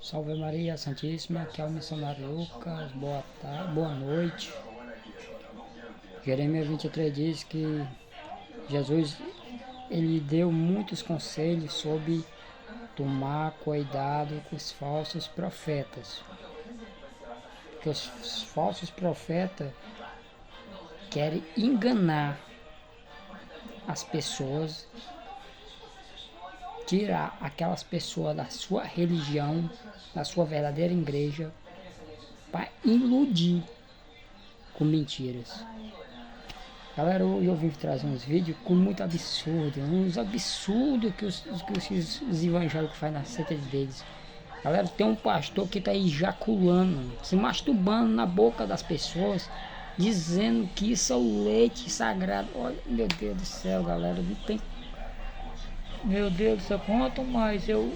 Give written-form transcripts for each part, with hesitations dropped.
Salve Maria Santíssima, aqui é o missionário Lucas, boa tarde, boa noite. Jeremias 23 diz que Jesus ele deu muitos conselhos sobre tomar cuidado com os falsos profetas. Porque os falsos profetas querem enganar as pessoas, tirar aquelas pessoas da sua religião, da sua verdadeira igreja, para iludir com mentiras. Galera, eu vim trazer uns vídeos com muito absurdo, uns absurdos que os evangélicos fazem na seta deles. Galera, tem um pastor que está ejaculando, se masturbando na boca das pessoas, dizendo que isso é o leite sagrado. Olha, meu Deus do céu, galera, não tem. Meu Deus do céu, quanto mais eu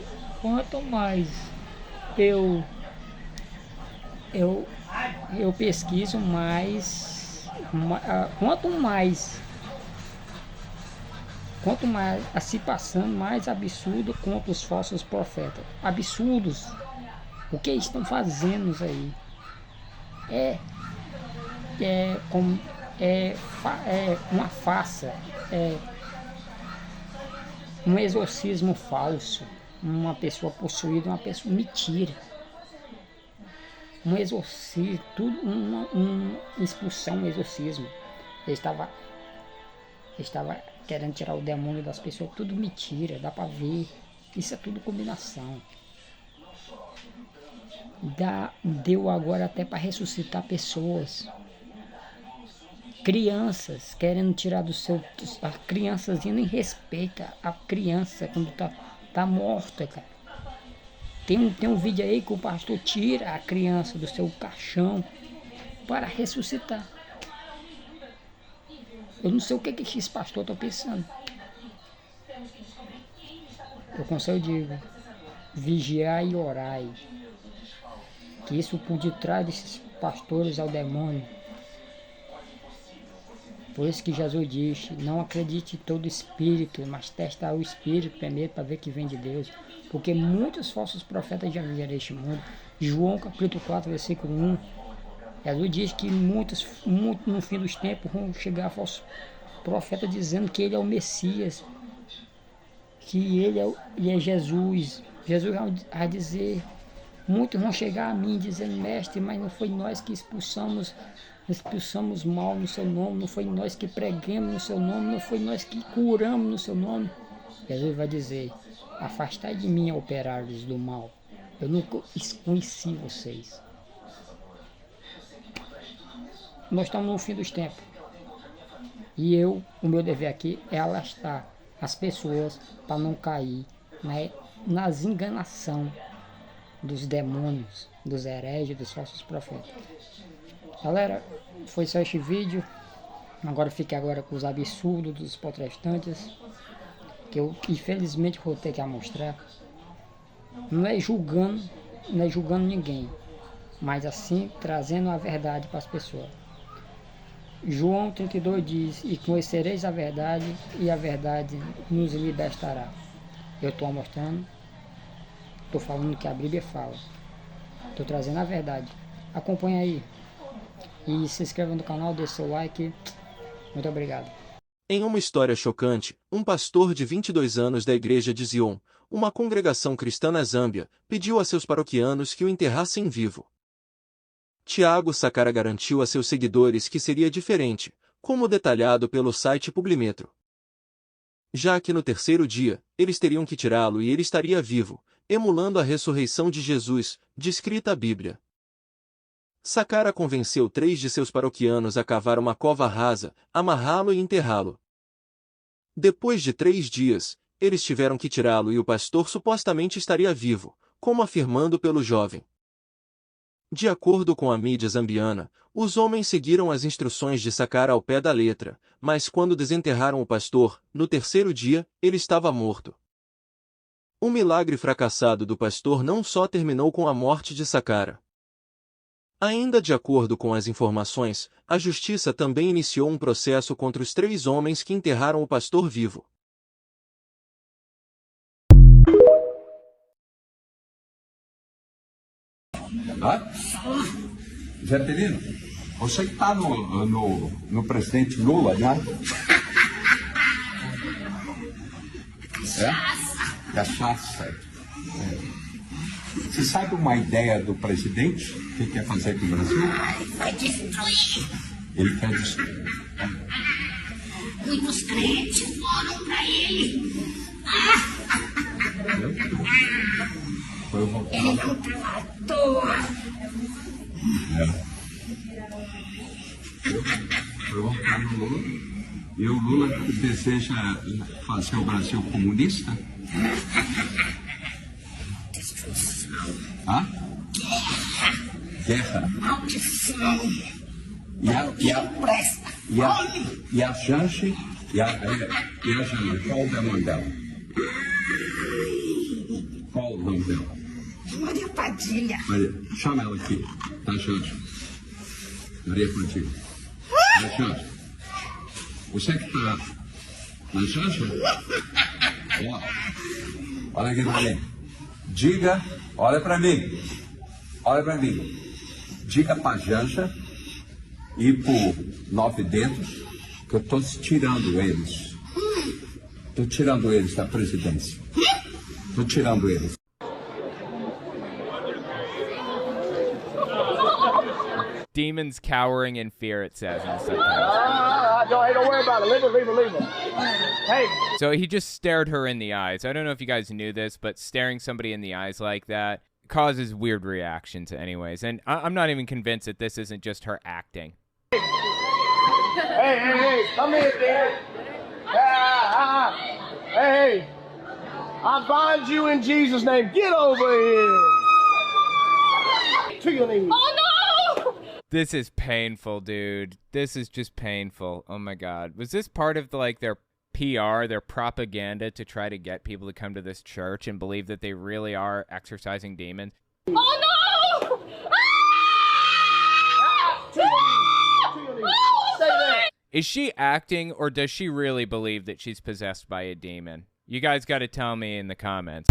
eu eu pesquiso quanto mais a se passando, mais absurdo contra os falsos profetas. Absurdos. O que eles estão fazendo isso aí? É, como é uma farsa, é um exorcismo falso, uma pessoa possuída, uma pessoa mentira, um exorcismo, tudo uma expulsão, um exorcismo. Ele estava querendo tirar o demônio das pessoas, tudo mentira, dá pra ver, isso é tudo combinação. Deu agora até para ressuscitar pessoas. Crianças querendo tirar do seu. A criançazinha nem respeita a criança quando tá morta, cara. Tem um vídeo aí que o pastor tira a criança do seu caixão para ressuscitar. Eu não sei o que esse pastor tá pensando. Eu conselho digo, vigiar e orar. Que isso por detrás desses pastores é o demônio. Por isso que Jesus disse, não acredite em todo espírito, mas testa o espírito primeiro para ver que vem de Deus. Porque muitos falsos profetas já vieram este mundo. João capítulo 4, versículo 1. Jesus diz que muitos no fim dos tempos vão chegar falsos profetas dizendo que ele é o Messias, que ele é Jesus. Jesus vai dizer, muitos vão chegar a mim dizendo, mestre, mas não foi nós que expulsamos mal no seu nome, não foi nós que pregamos no seu nome, não foi nós que curamos no seu nome. Jesus vai dizer, afastai de mim, operários do mal, eu nunca conheci vocês. Nós estamos no fim dos tempos. E o meu dever aqui é alertar as pessoas para não cair nas enganações dos demônios, dos hereges, dos falsos profetas. Galera, foi só este vídeo. Agora fique agora com os absurdos dos protestantes, que eu infelizmente vou ter que mostrar. Não é julgando ninguém, mas assim trazendo a verdade para as pessoas. João 32 diz, e conhecereis a verdade, e a verdade nos libertará. Eu estou mostrando, estou falando que a Bíblia fala. Estou trazendo a verdade. Acompanha aí. E se inscreva no canal, deixe seu like. Muito obrigado. Em uma história chocante, um pastor de 22 anos da igreja de Zion, uma congregação cristã na Zâmbia, pediu a seus paroquianos que o enterrassem vivo. Tiago Sacara garantiu a seus seguidores que seria diferente, como detalhado pelo site Publimetro. Já que no terceiro dia, eles teriam que tirá-lo e ele estaria vivo, emulando a ressurreição de Jesus, descrita a Bíblia. Sacara convenceu 3 de seus paroquianos a cavar uma cova rasa, amarrá-lo e enterrá-lo. Depois de 3 dias, eles tiveram que tirá-lo e o pastor supostamente estaria vivo, como afirmando pelo jovem. De acordo com a mídia zambiana, os homens seguiram as instruções de Sacara ao pé da letra, mas quando desenterraram o pastor, no terceiro dia, ele estava morto. O milagre fracassado do pastor não só terminou com a morte de Sacara. Ainda de acordo com as informações, a justiça também iniciou um processo contra os 3 homens que enterraram o pastor vivo. Hã? Zeppelino, você que está no presidente Lula, né? É? Cachaça. É. Você sabe uma ideia do presidente? O que quer fazer com o Brasil? Vai destruir. Ele quer destruir. Muitos crentes foram para ele. Ele não estava à toa. Foi votar no Lula. E o Lula deseja fazer o Brasil comunista? Destruição. Hã? Guerra. Guerra. Maldição. E a Presta. Janje? E a Janje? Qual o nome dela? Qual o nome dela? Maria Padilha. Maria, chama ela aqui. Tá, Janje? Maria Padilha. Janje. Você que tá na Janje? Ó. Olha aqui pra mim. Diga, olha pra mim. Olha pra mim. Diga pra Janja e por 9 dedos que eu tô tirando eles. Tô tirando eles da presidência. Tô tirando eles. Demons cowering in fear, it says in the subtitles. Don't worry about it. Leave it. Hey. So he just stared her in the eyes. I don't know if you guys knew this, but staring somebody in the eyes like that causes weird reactions anyways. And I'm not even convinced that this isn't just her acting. Hey, come here, Dad. Hey, I bind you in Jesus' name. Get over here. To your knees. Oh no! This is painful, dude. This is just painful. Oh my God. Was this part of their PR, their propaganda to try to get people to come to this church and believe that they really are exorcising demons? Oh no! To your knees. Stay there. Is she acting, or does she really believe that she's possessed by a demon? You guys got to tell me in the comments.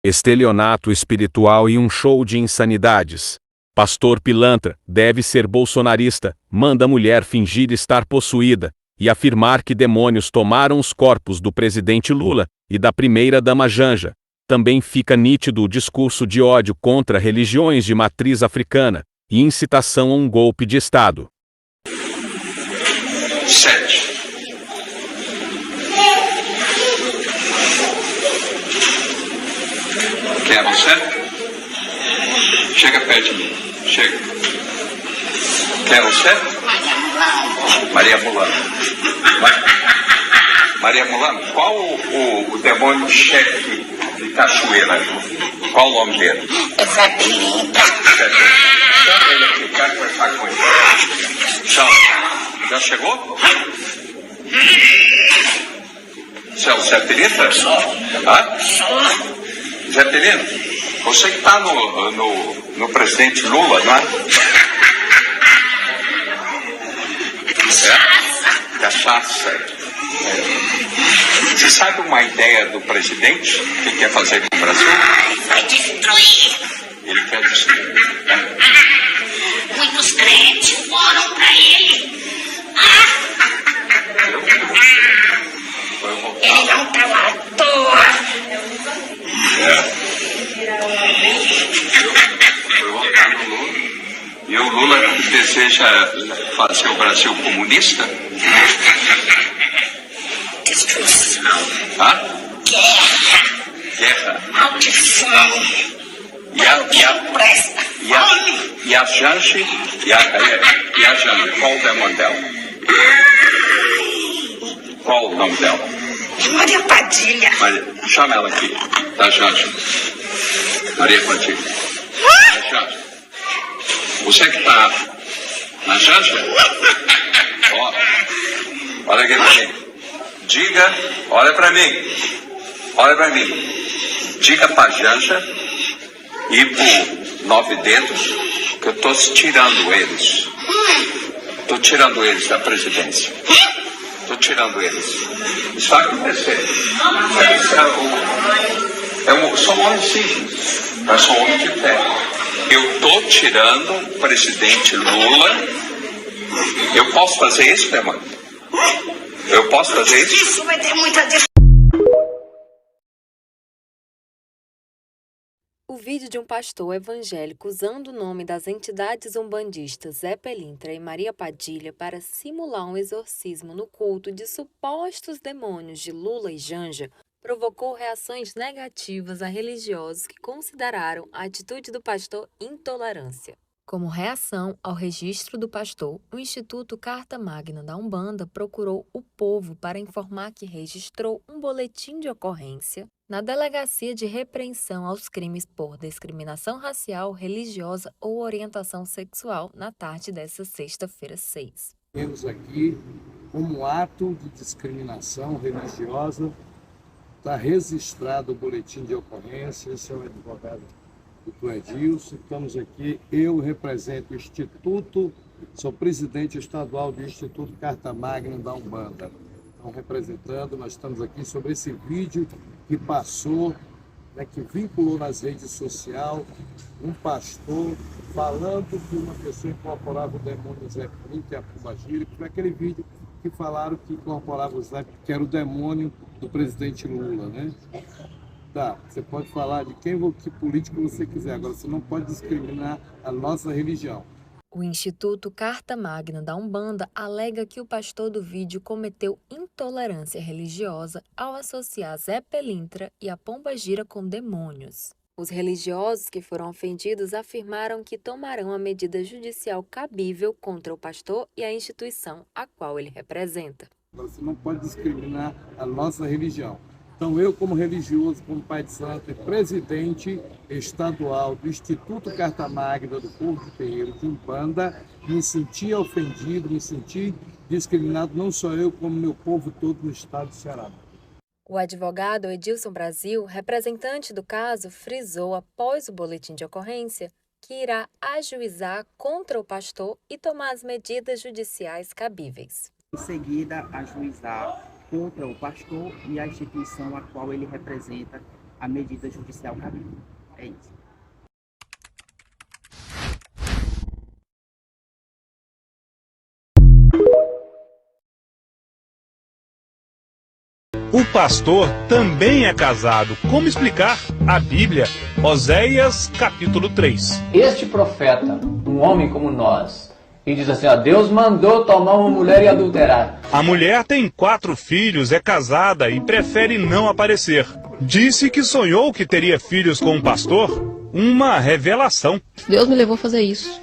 Estelionato espiritual e um show de insanidades. Pastor pilantra, deve ser bolsonarista, manda mulher fingir estar possuída e afirmar que demônios tomaram os corpos do presidente Lula e da primeira-dama Janja. Também fica nítido o discurso de ódio contra religiões de matriz africana e incitação a um golpe de Estado. 7. Quem é você? Chega perto de mim. Chega. Quem é você? Maria Mulano. Maria Mulano, qual o demônio chefe de Cachoeira? Qual o nome dele? Zeppelino. Chama ele aqui, quero conversar com ele. Chama. Já chegou? Você é o Zeppelino? Hã? Zeppelino, você que está no presidente Lula, não é? Cachaça. Você sabe uma ideia do presidente? O que quer fazer com o Brasil? Vai destruir. Ele quer destruir. Muitos crentes foram para ele. Ele não estava à toa. Foi votar no Lula. E o Lula deseja fazer o Brasil comunista? Destruição. Hã? Guerra. Guerra. Maldição. Presta. E a Janje? E a Janje? Qual o demônio dela? Qual o nome dela? Maria Padilha. Maria, chama ela aqui. Tá, Janje? Maria Padilha. Janje. Você que tá na Janje? Ó. Olha aqui pra mim. Diga, olha pra mim. Olha pra mim. Diga pra Janja e por 9 dedos que eu tô tirando eles. Tô tirando eles da presidência. Tô tirando eles. Isso vai acontecer. Eu sou um homem simples, mas sou um homem de fé. Eu tô tirando o presidente Lula. Eu posso fazer isso, minha mãe? Eu posso fazer isso? Isso vai ter muita O vídeo de um pastor evangélico usando o nome das entidades umbandistas Zé Pelintra e Maria Padilha para simular um exorcismo no culto de supostos demônios de Lula e Janja provocou reações negativas a religiosos que consideraram a atitude do pastor intolerância. Como reação ao registro do pastor, o Instituto Carta Magna da Umbanda procurou o povo para informar que registrou um boletim de ocorrência na Delegacia de Repreensão aos Crimes por Discriminação Racial, Religiosa ou Orientação Sexual na tarde desta sexta-feira 6. Temos aqui como ato de discriminação religiosa, está registrado o boletim de ocorrência, esse é o advogado do Edilson, estamos aqui, eu represento o Instituto, sou presidente estadual do Instituto Carta Magna da Umbanda. Então, representando, nós estamos aqui sobre esse vídeo que passou, né, que vinculou nas redes sociais, um pastor falando que uma pessoa incorporava o demônio Zé Pelintra e a Pombagira, que foi aquele vídeo que falaram que incorporava o Zé, que era o demônio do presidente Lula, né? Tá, você pode falar de que político você quiser, agora você não pode discriminar a nossa religião. O Instituto Carta Magna da Umbanda alega que o pastor do vídeo cometeu intolerância religiosa ao associar Zé Pelintra e a Pombagira com demônios. Os religiosos que foram ofendidos afirmaram que tomarão a medida judicial cabível contra o pastor e a instituição a qual ele representa. Você não pode discriminar a nossa religião. Então, eu, como religioso, como pai de santo e presidente estadual do Instituto Carta Magna do Povo de Terreiro de Umbanda, me senti ofendido, me senti discriminado, não só eu, como meu povo todo no estado do Ceará. O advogado Edilson Brasil, representante do caso, frisou após o boletim de ocorrência que irá ajuizar contra o pastor e tomar as medidas judiciais cabíveis. Em seguida, ajuizar contra o pastor e a instituição a qual ele representa a medida judicial cabível. É isso. O pastor também é casado. Como explicar? A Bíblia, Oséias, capítulo 3. Este profeta, um homem como nós, e diz assim, ó, Deus mandou tomar uma mulher e adulterar. A mulher tem 4 filhos, é casada e prefere não aparecer. Disse que sonhou que teria filhos com um pastor. Uma revelação. Deus me levou a fazer isso.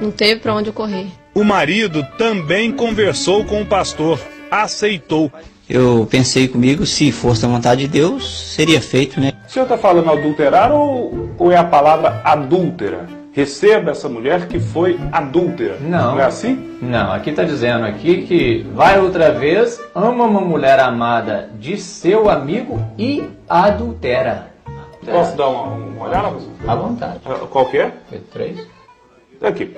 Não teve para onde eu correr. O marido também conversou com o pastor. Aceitou. Eu pensei comigo, se fosse a vontade de Deus, seria feito, né? O senhor está falando adulterar ou é a palavra adúltera? Receba essa mulher que foi adúltera. Não. Não é assim? Não, aqui está dizendo aqui que vai outra vez, ama uma mulher amada de seu amigo e adultera. Posso dar uma olhada? À vontade. Qual que é? 3. Aqui.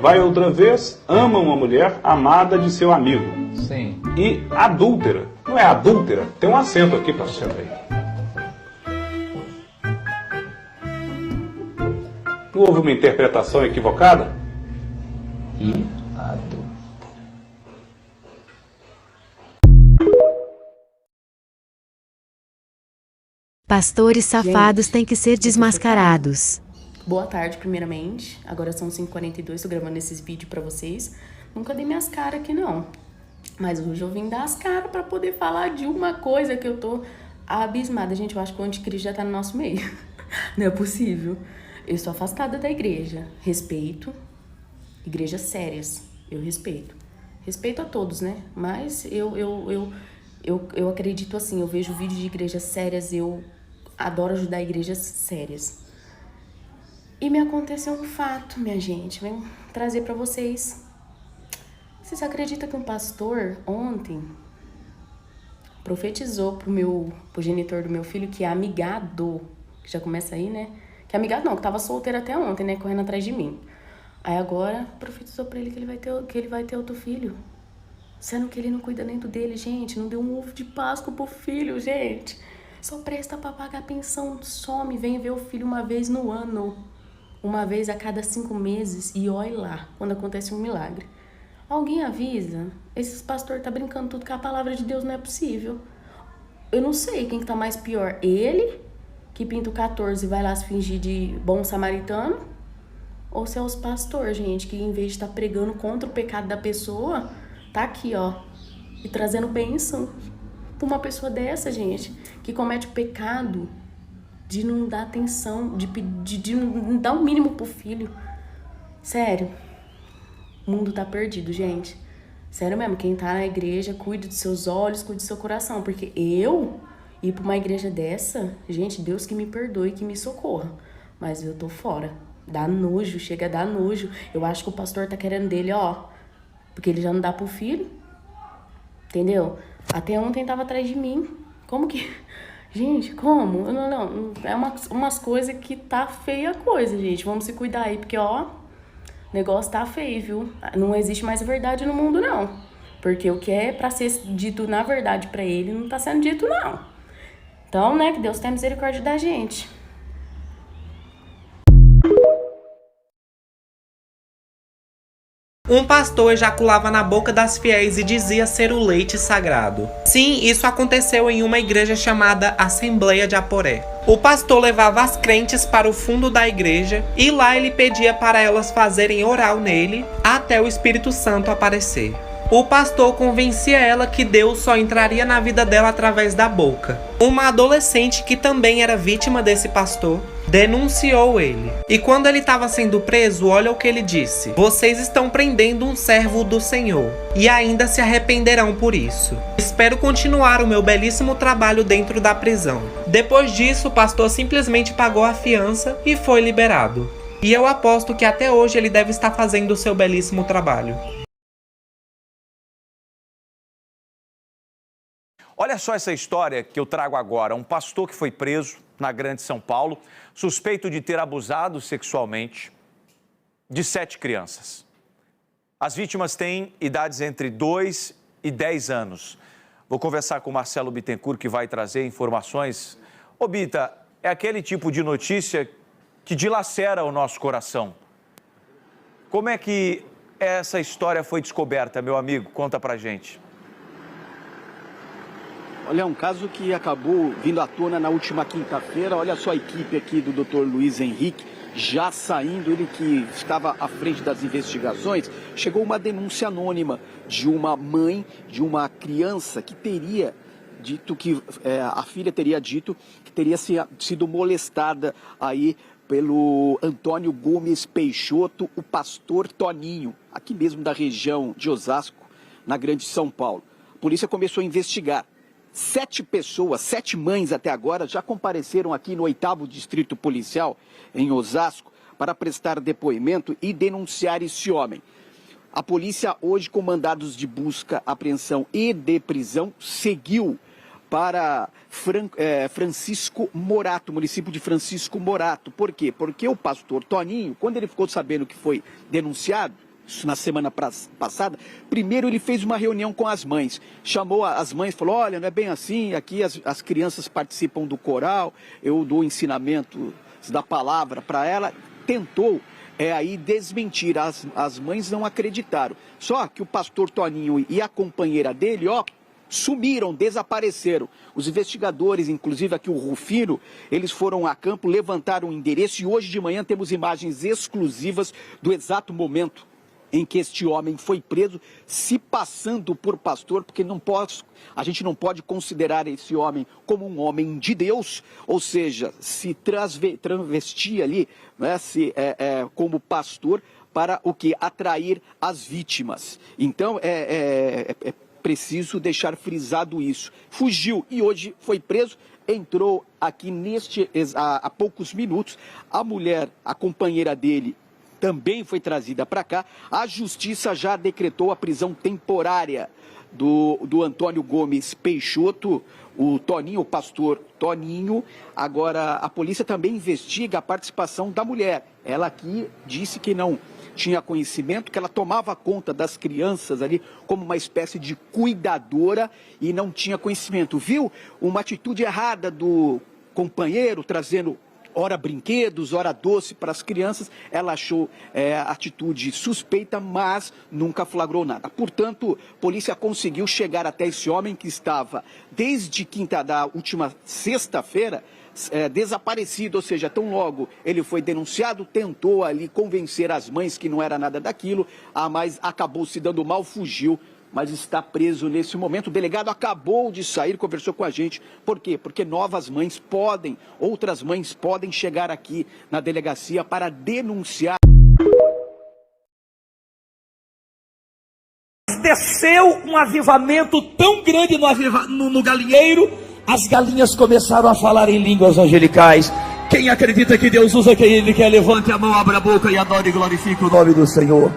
Vai outra vez, ama uma mulher amada de seu amigo. Sim. E adúltera. Não é adúltera? Tem um acento aqui, pastor. Deixa eu ver. Não houve uma interpretação equivocada? E adúltera. Pastores safados têm que ser desmascarados. Boa tarde, primeiramente. Agora são 5h42, tô gravando esses vídeos pra vocês. Nunca dei minhas caras aqui, não. Mas hoje eu vim dar as caras pra poder falar de uma coisa que eu tô abismada. Gente, eu acho que o anticristo já tá no nosso meio. Não é possível. Eu sou afastada da igreja. Respeito. Igrejas sérias. Eu respeito. Respeito a todos, né? Mas eu acredito assim. Eu vejo vídeos de igrejas sérias. Eu adoro ajudar igrejas sérias. E me aconteceu um fato, minha gente. Venho trazer pra vocês. Vocês acreditam que um pastor ontem profetizou pro genitor do meu filho, que é amigado, que já começa aí, né? Que amigado não, que tava solteiro até ontem, né? Correndo atrás de mim. Aí agora profetizou pra ele que ele vai ter outro filho. Sendo que ele não cuida nem do dele, gente. Não deu um ovo de Páscoa pro filho, gente. só presta para pagar pensão, some, vem ver o filho uma vez no ano, uma vez a cada 5 meses, e olha lá, quando acontece um milagre. Alguém avisa? Esses pastores tá brincando tudo com a palavra de Deus, não é possível. Eu não sei quem que tá mais pior, ele, que pinta o 14 e vai lá se fingir de bom samaritano, ou se é os pastores, gente, que em vez de estar pregando contra o pecado da pessoa, tá aqui, ó, e trazendo bênção pra uma pessoa dessa, gente, que comete o pecado de não dar atenção, de não dar o mínimo pro filho. Sério, o mundo tá perdido, gente. Sério mesmo, quem tá na igreja, cuide dos seus olhos, cuide do seu coração, porque eu ir pra uma igreja dessa, gente, Deus que me perdoe, que me socorra, mas eu tô fora. Dá nojo, chega a dar nojo. Eu acho que o pastor tá querendo dele, ó, porque ele já não dá pro filho, entendeu? Até ontem tava atrás de mim. Como que... Gente, como? Não. É umas coisas que tá feia a coisa, gente. Vamos se cuidar aí, porque, ó, o negócio tá feio, viu? Não existe mais verdade no mundo, não. Porque o que é pra ser dito na verdade pra ele não tá sendo dito, não. Então, né, que Deus tenha misericórdia da gente. Um pastor ejaculava na boca das fiéis e dizia ser o leite sagrado. Sim, isso aconteceu em uma igreja chamada Assembleia de Aporé. O pastor levava as crentes para o fundo da igreja e lá ele pedia para elas fazerem oral nele até o Espírito Santo aparecer. O pastor convencia ela que Deus só entraria na vida dela através da boca. Uma adolescente que também era vítima desse pastor denunciou ele. E quando ele estava sendo preso, olha o que ele disse: "Vocês estão prendendo um servo do Senhor e ainda se arrependerão por isso. Espero continuar o meu belíssimo trabalho dentro da prisão." Depois disso, o pastor simplesmente pagou a fiança e foi liberado. E eu aposto que até hoje ele deve estar fazendo o seu belíssimo trabalho. Olha só essa história que eu trago agora. Um pastor que foi preso na Grande São Paulo, suspeito de ter abusado sexualmente de 7 crianças. As vítimas têm idades entre 2 e 10 anos. Vou conversar com o Marcelo Bittencourt, que vai trazer informações. Ô Bita, é aquele tipo de notícia que dilacera o nosso coração. Como é que essa história foi descoberta, meu amigo? Conta pra gente. Olha, é um caso que acabou vindo à tona na última quinta-feira. Olha só a equipe aqui do Dr. Luiz Henrique já saindo, ele que estava à frente das investigações. Chegou uma denúncia anônima de uma mãe de uma criança que teria dito que, a filha teria dito que teria sido molestada aí pelo Antônio Gomes Peixoto, o pastor Toninho, aqui mesmo da região de Osasco, na Grande São Paulo. A polícia começou a investigar. 7 pessoas, 7 mães até agora, já compareceram aqui no 8º Distrito Policial, em Osasco, para prestar depoimento e denunciar esse homem. A polícia, hoje, com mandados de busca, apreensão e de prisão, seguiu para Francisco Morato, município de Francisco Morato. Por quê? Porque o pastor Toninho, quando ele ficou sabendo que foi denunciado, isso na semana passada, primeiro ele fez uma reunião com as mães, chamou as mães, falou: olha, não é bem assim, aqui as crianças participam do coral, eu dou ensinamento da palavra para ela, tentou aí desmentir, as mães não acreditaram, só que o pastor Toninho e a companheira dele, sumiram, desapareceram. Os investigadores, inclusive aqui o Rufino, eles foram a campo, levantaram o endereço e hoje de manhã temos imagens exclusivas do exato momento em que este homem foi preso, se passando por pastor, porque a gente não pode considerar esse homem como um homem de Deus, ou seja, se travestir ali, né, como pastor, para o que? Atrair as vítimas. Então, é preciso deixar frisado isso. Fugiu e hoje foi preso, entrou aqui há poucos minutos, a mulher, a companheira dele, também foi trazida para cá. A justiça já decretou a prisão temporária do Antônio Gomes Peixoto, o Toninho, o pastor Toninho. Agora, a polícia também investiga a participação da mulher. Ela aqui disse que não tinha conhecimento, que ela tomava conta das crianças ali como uma espécie de cuidadora e não tinha conhecimento. Viu uma atitude errada do companheiro, trazendo ora brinquedos, ora doce para as crianças. Ela achou a atitude suspeita, mas nunca flagrou nada. Portanto, a polícia conseguiu chegar até esse homem que estava desde da última sexta-feira desaparecido, ou seja, tão logo ele foi denunciado, tentou ali convencer as mães que não era nada daquilo, mas acabou se dando mal, fugiu, mas está preso nesse momento. O delegado acabou de sair, conversou com a gente. Por quê? Porque outras mães podem chegar aqui na delegacia para denunciar. Desceu um avivamento tão grande no galinheiro, as galinhas começaram a falar em línguas angelicais. Quem acredita que Deus usa quem Ele quer, levante a mão, abra a boca e adore e glorifique o nome do Senhor.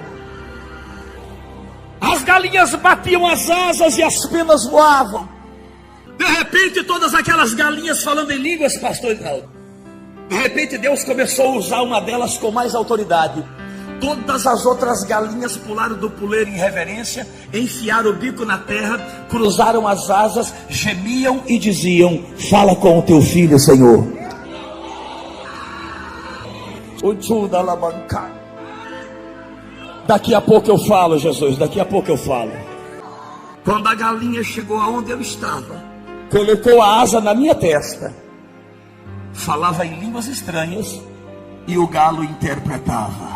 As galinhas batiam as asas e as penas voavam. De repente, todas aquelas galinhas falando em línguas, pastor Rinaldo. De repente, Deus começou a usar uma delas com mais autoridade. Todas as outras galinhas pularam do puleiro em reverência, enfiaram o bico na terra, cruzaram as asas, gemiam e diziam: fala com o teu filho, Senhor. Daqui a pouco eu falo, Jesus, daqui a pouco eu falo. Quando a galinha chegou aonde eu estava, colocou a asa na minha testa, falava em línguas estranhas e o galo interpretava.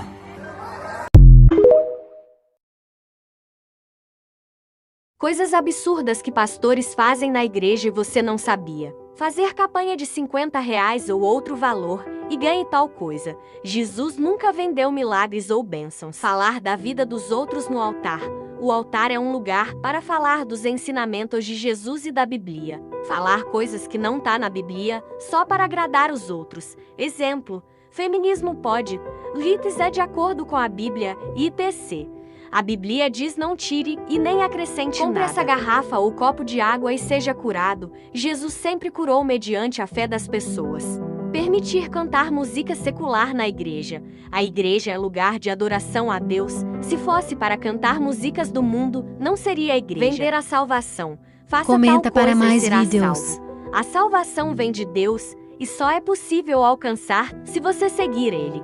Coisas absurdas que pastores fazem na igreja e você não sabia. Fazer campanha de R$50 ou outro valor e ganhe tal coisa. Jesus nunca vendeu milagres ou bênçãos. Falar da vida dos outros no altar. O altar é um lugar para falar dos ensinamentos de Jesus e da Bíblia. Falar coisas que não tá na Bíblia só para agradar os outros. Exemplo, feminismo pode. Lites é de acordo com a Bíblia e IPC. A Bíblia diz não tire e nem acrescente nada. Compre essa garrafa ou copo de água e seja curado. Jesus sempre curou mediante a fé das pessoas. Permitir cantar música secular na igreja. A igreja é lugar de adoração a Deus. Se fosse para cantar músicas do mundo, não seria a igreja. Vender a salvação. Faça Comenta tal coisa para mais e será vídeos. salvo. A salvação vem de Deus e só é possível alcançar se você seguir Ele.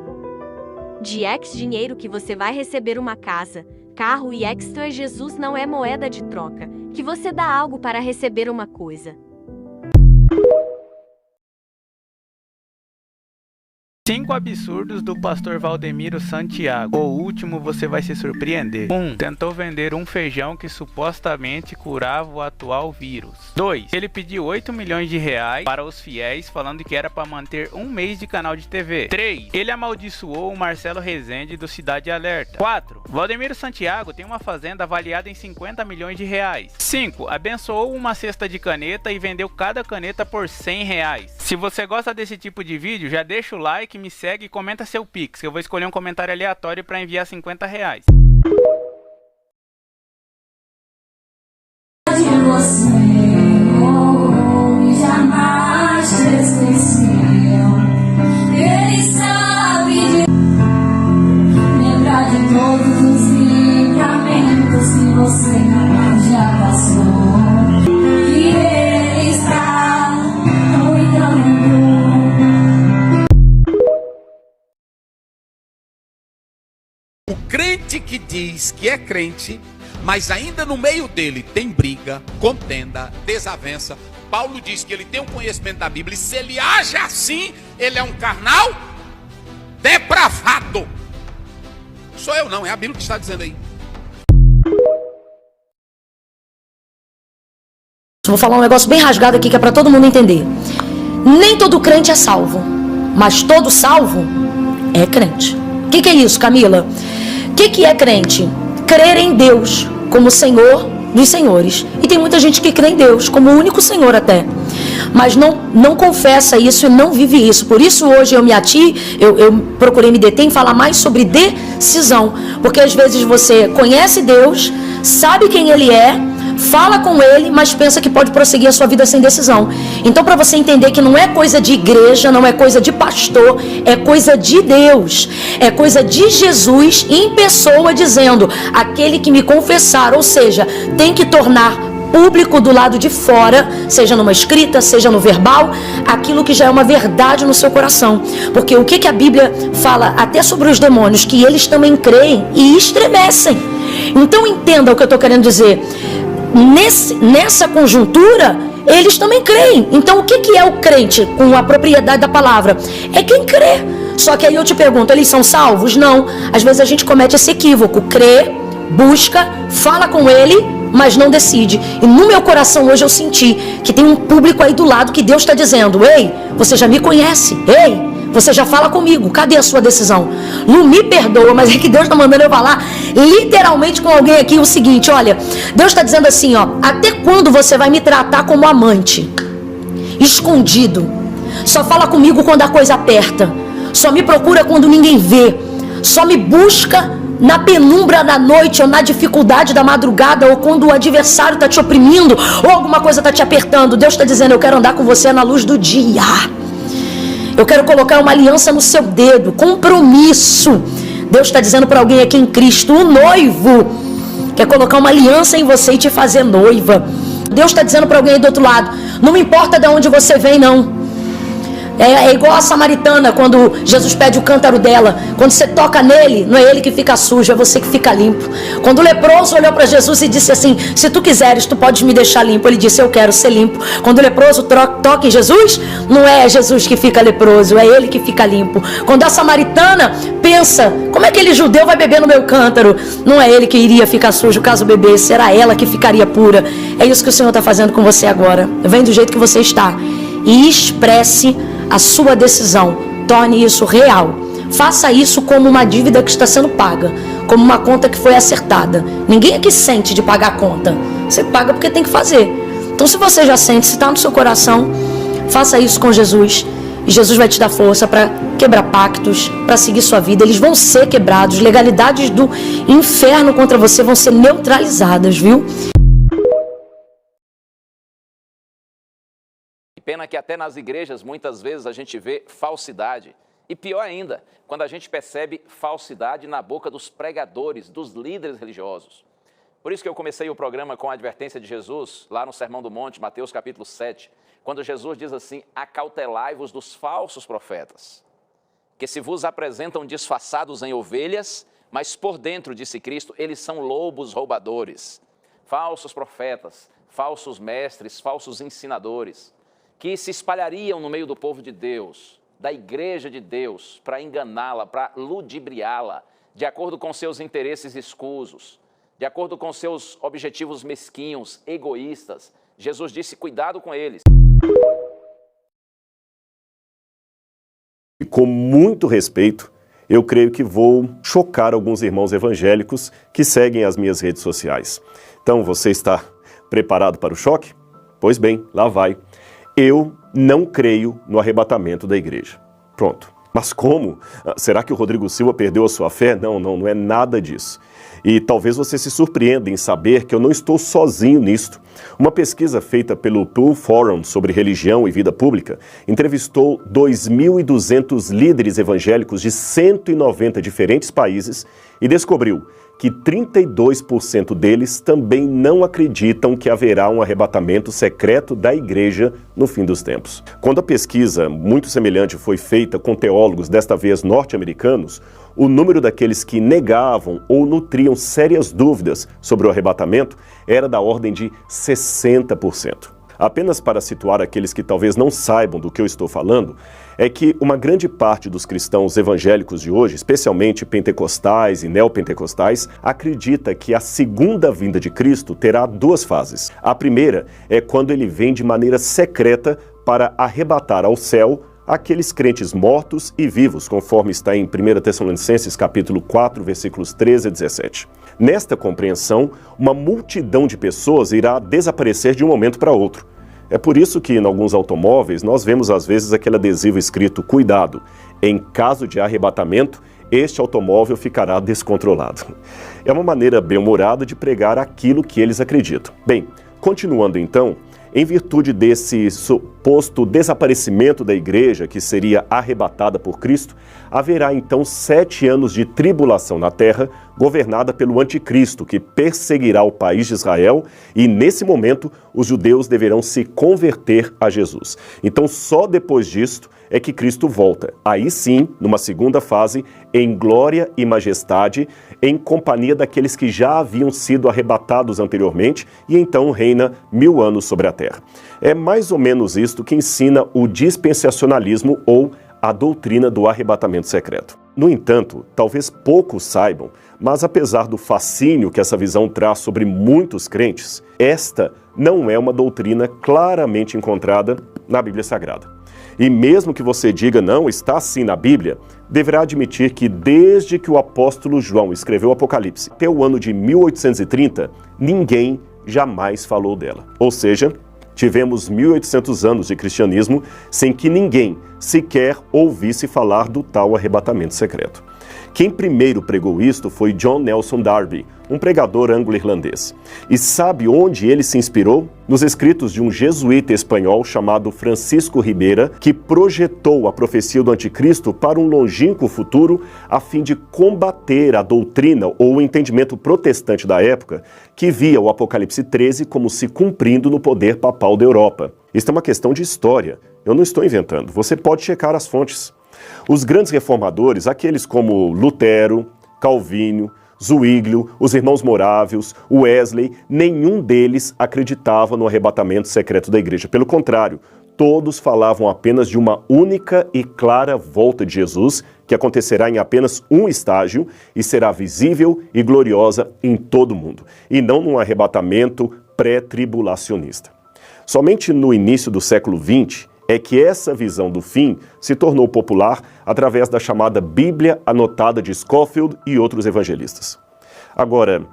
De X dinheiro que você vai receber uma casa, carro e extra. Jesus não é moeda de troca, que você dá algo para receber uma coisa. 5 absurdos do pastor Valdemiro Santiago. O último você vai se surpreender. 1. Tentou vender um feijão que supostamente curava o atual vírus. 2. Ele pediu 8 milhões de reais para os fiéis, falando que era para manter um mês de canal de TV. 3. Ele amaldiçoou o Marcelo Rezende do Cidade Alerta. 4. Valdemiro Santiago tem uma fazenda avaliada em 50 milhões de reais. 5. Abençoou uma cesta de caneta e vendeu cada caneta por R$100. Se você gosta desse tipo de vídeo, já deixa o like, me segue e comenta seu Pix, que eu vou escolher um comentário aleatório para enviar R$50. De você, jamais te esqueceu. Ele sabe de lembrar de todos os livramentos que você já passou. E ele está cuidando. O crente que diz que é crente, mas ainda no meio dele tem briga, contenda, desavença. Paulo diz que ele tem um conhecimento da Bíblia, e se ele age assim, ele é um carnal depravado. Sou eu não, é a Bíblia que está dizendo aí. Vou falar um negócio bem rasgado aqui que é para todo mundo entender. Nem todo crente é salvo, mas todo salvo é crente. O que é isso, Camila? O que é crente? Crer em Deus como Senhor dos senhores. E tem muita gente que crê em Deus como o único Senhor até. mas não confessa isso e não vive isso. Por isso hoje eu procurei me deter em falar mais sobre decisão, porque às vezes você conhece Deus, sabe quem Ele é, fala com Ele, mas pensa que pode prosseguir a sua vida sem decisão. Então, para você entender que não é coisa de igreja, não é coisa de pastor, é coisa de Deus, é coisa de Jesus em pessoa, dizendo: aquele que me confessar, ou seja, tem que tornar público do lado de fora, seja numa escrita, seja no verbal, aquilo que já é uma verdade no seu coração. Porque o que a Bíblia fala até sobre os demônios, que eles também creem e estremecem. Então entenda o que eu estou querendo dizer. Nessa conjuntura, eles também creem. Então o que é o crente com a propriedade da palavra? É quem crê. Só que aí eu te pergunto, eles são salvos? Não. Às vezes a gente comete esse equívoco: crê, busca, fala com Ele, mas não decide. E no meu coração hoje eu senti que tem um público aí do lado que Deus está dizendo: ei, você já me conhece, ei, você já fala comigo, cadê a sua decisão? Lu, me perdoa, mas é que Deus está mandando eu falar literalmente com alguém aqui o seguinte: olha, Deus está dizendo assim, ó: até quando você vai me tratar como amante? Escondido. Só fala comigo quando a coisa aperta. Só me procura quando ninguém vê. Só me busca na penumbra da noite, ou na dificuldade da madrugada, ou quando o adversário está te oprimindo, ou alguma coisa está te apertando. Deus está dizendo: eu quero andar com você na luz do dia. Eu quero colocar uma aliança no seu dedo, compromisso. Deus está dizendo para alguém aqui em Cristo: o noivo quer colocar uma aliança em você e te fazer noiva. Deus está dizendo para alguém aí do outro lado: não me importa de onde você vem, não. É igual a samaritana, quando Jesus pede o cântaro dela. Quando você toca nele, não é ele que fica sujo, é você que fica limpo. Quando o leproso olhou para Jesus e disse assim: se tu quiseres, tu podes me deixar limpo. Ele disse: eu quero ser limpo. Quando o leproso toca em Jesus, não é Jesus que fica leproso, é ele que fica limpo. Quando a samaritana pensa: como é que aquele judeu vai beber no meu cântaro? Não é ele que iria ficar sujo caso bebesse, era ela que ficaria pura. É isso que o Senhor está fazendo com você agora. Vem do jeito que você está e expresse a sua decisão. Torne isso real. Faça isso como uma dívida que está sendo paga, como uma conta que foi acertada. Ninguém aqui sente de pagar a conta. Você paga porque tem que fazer. Então, se você já sente, se está no seu coração, faça isso com Jesus. E Jesus vai te dar força para quebrar pactos, para seguir sua vida. Eles vão ser quebrados. Legalidades do inferno contra você vão ser neutralizadas, viu? Pena que até nas igrejas, muitas vezes, a gente vê falsidade. E pior ainda, quando a gente percebe falsidade na boca dos pregadores, dos líderes religiosos. Por isso que eu comecei o programa com a advertência de Jesus, lá no Sermão do Monte, Mateus capítulo 7, quando Jesus diz assim: acautelai-vos dos falsos profetas, que se vos apresentam disfarçados em ovelhas, mas por dentro, disse Cristo, eles são lobos roubadores. Falsos profetas, falsos mestres, falsos ensinadores, que se espalhariam no meio do povo de Deus, da igreja de Deus, para enganá-la, para ludibriá-la, de acordo com seus interesses escusos, de acordo com seus objetivos mesquinhos, egoístas. Jesus disse: cuidado com eles. E com muito respeito, eu creio que vou chocar alguns irmãos evangélicos que seguem as minhas redes sociais. Então, você está preparado para o choque? Pois bem, lá vai. Eu não creio no arrebatamento da igreja. Pronto. Mas como? Será que o Rodrigo Silva perdeu a sua fé? Não é nada disso. E talvez você se surpreenda em saber que eu não estou sozinho nisto. Uma pesquisa feita pelo Pew Forum sobre religião e vida pública entrevistou 2.200 líderes evangélicos de 190 diferentes países e descobriu que 32% deles também não acreditam que haverá um arrebatamento secreto da igreja no fim dos tempos. Quando a pesquisa muito semelhante foi feita com teólogos, desta vez norte-americanos, o número daqueles que negavam ou nutriam sérias dúvidas sobre o arrebatamento era da ordem de 60%. Apenas para situar aqueles que talvez não saibam do que eu estou falando, é que uma grande parte dos cristãos evangélicos de hoje, especialmente pentecostais e neopentecostais, acredita que a segunda vinda de Cristo terá duas fases. A primeira é quando ele vem de maneira secreta para arrebatar ao céu aqueles crentes mortos e vivos, conforme está em 1 Tessalonicenses capítulo 4, versículos 13 a 17. Nesta compreensão, uma multidão de pessoas irá desaparecer de um momento para outro. É por isso que em alguns automóveis nós vemos às vezes aquele adesivo escrito "Cuidado, em caso de arrebatamento, este automóvel ficará descontrolado". É uma maneira bem-humorada de pregar aquilo que eles acreditam. Bem, continuando então, em virtude desse suposto desaparecimento da igreja, que seria arrebatada por Cristo, haverá então 7 anos de tribulação na terra, governada pelo anticristo, que perseguirá o país de Israel, e nesse momento os judeus deverão se converter a Jesus. Então só depois disto é que Cristo volta. Aí sim, numa segunda fase, em glória e majestade, em companhia daqueles que já haviam sido arrebatados anteriormente, e então reina 1000 anos sobre a terra. É mais ou menos isto que ensina o dispensacionalismo ou a doutrina do arrebatamento secreto. No entanto, talvez poucos saibam, mas apesar do fascínio que essa visão traz sobre muitos crentes, esta não é uma doutrina claramente encontrada na Bíblia Sagrada. E mesmo que você diga não, está assim na Bíblia, deverá admitir que desde que o apóstolo João escreveu o Apocalipse até o ano de 1830, ninguém jamais falou dela. Ou seja, tivemos 1800 anos de cristianismo sem que ninguém sequer ouvisse falar do tal arrebatamento secreto. Quem primeiro pregou isto foi John Nelson Darby, um pregador anglo-irlandês. E sabe onde ele se inspirou? Nos escritos de um jesuíta espanhol chamado Francisco Ribeira, que projetou a profecia do anticristo para um longínquo futuro a fim de combater a doutrina ou o entendimento protestante da época, que via o Apocalipse 13 como se cumprindo no poder papal da Europa. Isso é uma questão de história. Eu não estou inventando. Você pode checar as fontes. Os grandes reformadores, aqueles como Lutero, Calvino, Zwinglio, os irmãos Morávios, Wesley, nenhum deles acreditava no arrebatamento secreto da igreja. Pelo contrário, todos falavam apenas de uma única e clara volta de Jesus, que acontecerá em apenas um estágio e será visível e gloriosa em todo o mundo, e não num arrebatamento pré-tribulacionista. Somente no início do século XX é que essa visão do fim se tornou popular através da chamada Bíblia Anotada de Scofield e outros evangelistas. Agora,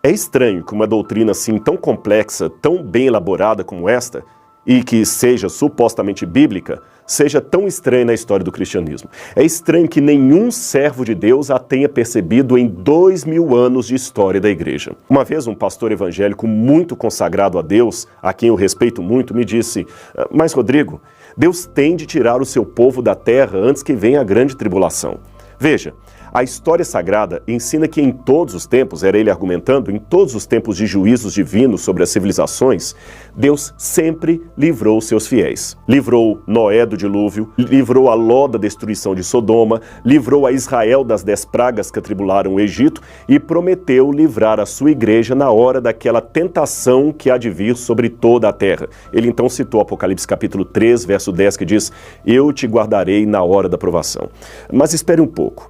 é estranho que uma doutrina assim tão complexa, tão bem elaborada como esta, e que seja supostamente bíblica, seja tão estranha na história do cristianismo. É estranho que nenhum servo de Deus a tenha percebido em 2000 anos de história da igreja. Uma vez um pastor evangélico muito consagrado a Deus, a quem eu respeito muito, me disse: "Mas Rodrigo, Deus tem de tirar o seu povo da terra antes que venha a grande tribulação." Veja, a história sagrada ensina que em todos os tempos, era ele argumentando, em todos os tempos de juízos divinos sobre as civilizações, Deus sempre livrou seus fiéis. Livrou Noé do dilúvio, livrou a Ló da destruição de Sodoma, livrou a Israel das 10 pragas que atribularam o Egito e prometeu livrar a sua igreja na hora daquela tentação que há de vir sobre toda a terra. Ele então citou Apocalipse capítulo 3, verso 10, que diz: "Eu te guardarei na hora da provação." Mas espere um pouco.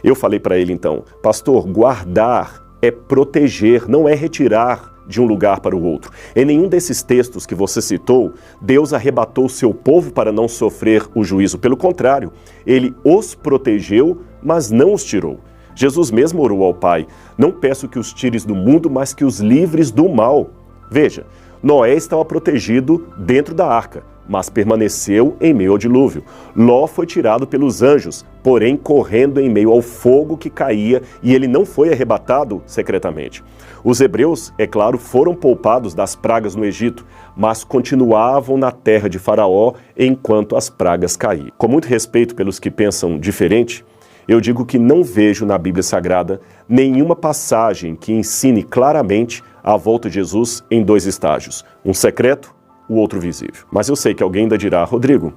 Eu falei para ele então: "Pastor, guardar é proteger, não é retirar de um lugar para o outro. Em nenhum desses textos que você citou, Deus arrebatou o seu povo para não sofrer o juízo. Pelo contrário, ele os protegeu, mas não os tirou. Jesus mesmo orou ao Pai: "Não peço que os tires do mundo, mas que os livres do mal." Veja, Noé estava protegido dentro da arca, mas permaneceu em meio ao dilúvio. Ló foi tirado pelos anjos, porém correndo em meio ao fogo que caía, e ele não foi arrebatado secretamente. Os hebreus, é claro, foram poupados das pragas no Egito, mas continuavam na terra de Faraó enquanto as pragas caíam. Com muito respeito pelos que pensam diferente, eu digo que não vejo na Bíblia Sagrada nenhuma passagem que ensine claramente a volta de Jesus em 2 estágios, um secreto, o outro visível. Mas eu sei que alguém ainda dirá: "Rodrigo,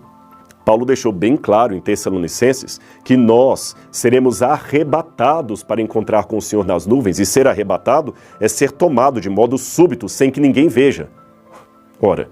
Paulo deixou bem claro em Tessalonicenses que nós seremos arrebatados para encontrar com o Senhor nas nuvens, e ser arrebatado é ser tomado de modo súbito, sem que ninguém veja." Ora,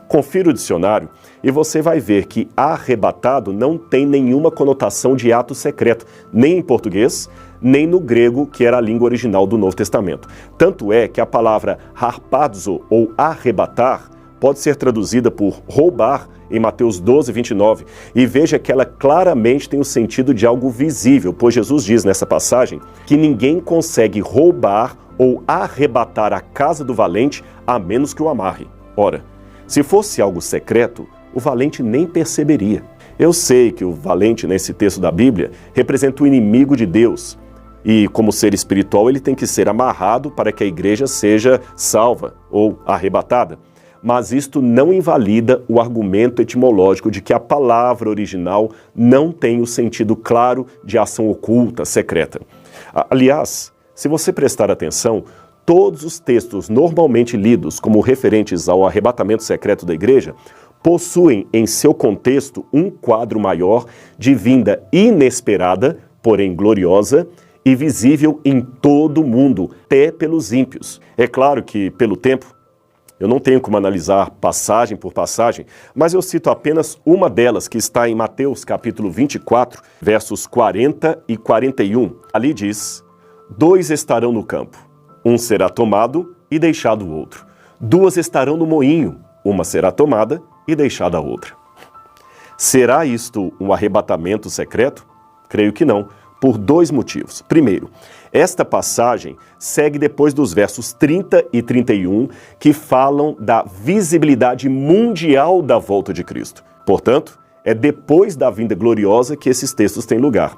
confira o dicionário e você vai ver que arrebatado não tem nenhuma conotação de ato secreto, nem em português, nem no grego, que era a língua original do Novo Testamento. Tanto é que a palavra harpazo, ou arrebatar, pode ser traduzida por roubar em Mateus 12, 29. E veja que ela claramente tem o sentido de algo visível, pois Jesus diz nessa passagem que ninguém consegue roubar ou arrebatar a casa do valente a menos que o amarre. Ora, Se fosse algo secreto, o valente nem perceberia. Eu sei que o valente nesse texto da Bíblia representa o inimigo de Deus. E como ser espiritual, ele tem que ser amarrado para que a igreja seja salva ou arrebatada. Mas isto não invalida o argumento etimológico de que a palavra original não tem o sentido claro de ação oculta, secreta. Aliás, se você prestar atenção, todos os textos normalmente lidos como referentes ao arrebatamento secreto da igreja possuem em seu contexto um quadro maior de vinda inesperada, porém gloriosa, e visível em todo o mundo, até pelos ímpios. É claro que, pelo tempo, eu não tenho como analisar passagem por passagem, mas eu cito apenas uma delas, que está em Mateus capítulo 24, versos 40 e 41. Ali diz: 2 estarão no campo, um será tomado e deixado o outro. 2 estarão no moinho, uma será tomada e deixada a outra. Será isto um arrebatamento secreto? Creio que não, por 2 motivos. Primeiro, esta passagem segue depois dos versos 30 e 31, que falam da visibilidade mundial da volta de Cristo. Portanto, é depois da vinda gloriosa que esses textos têm lugar.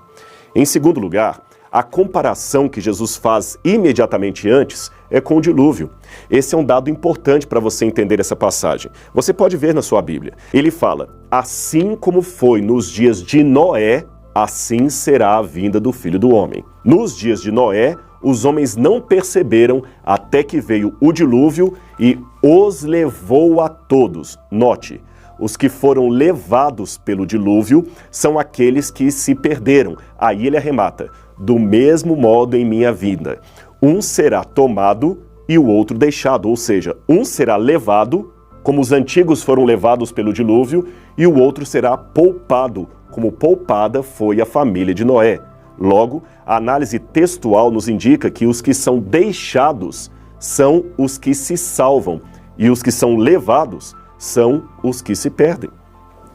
Em segundo lugar, a comparação que Jesus faz imediatamente antes é com o dilúvio. Esse é um dado importante para você entender essa passagem. Você pode ver na sua Bíblia. Ele fala: assim como foi nos dias de Noé, assim será a vinda do Filho do Homem. Nos dias de Noé, os homens não perceberam até que veio o dilúvio e os levou a todos. Note, os que foram levados pelo dilúvio são aqueles que se perderam. Aí ele arremata: do mesmo modo em minha vinda. Um será tomado e o outro deixado, ou seja, um será levado, como os antigos foram levados pelo dilúvio, e o outro será poupado, como poupada foi a família de Noé. Logo, a análise textual nos indica que os que são deixados são os que se salvam, e os que são levados são os que se perdem.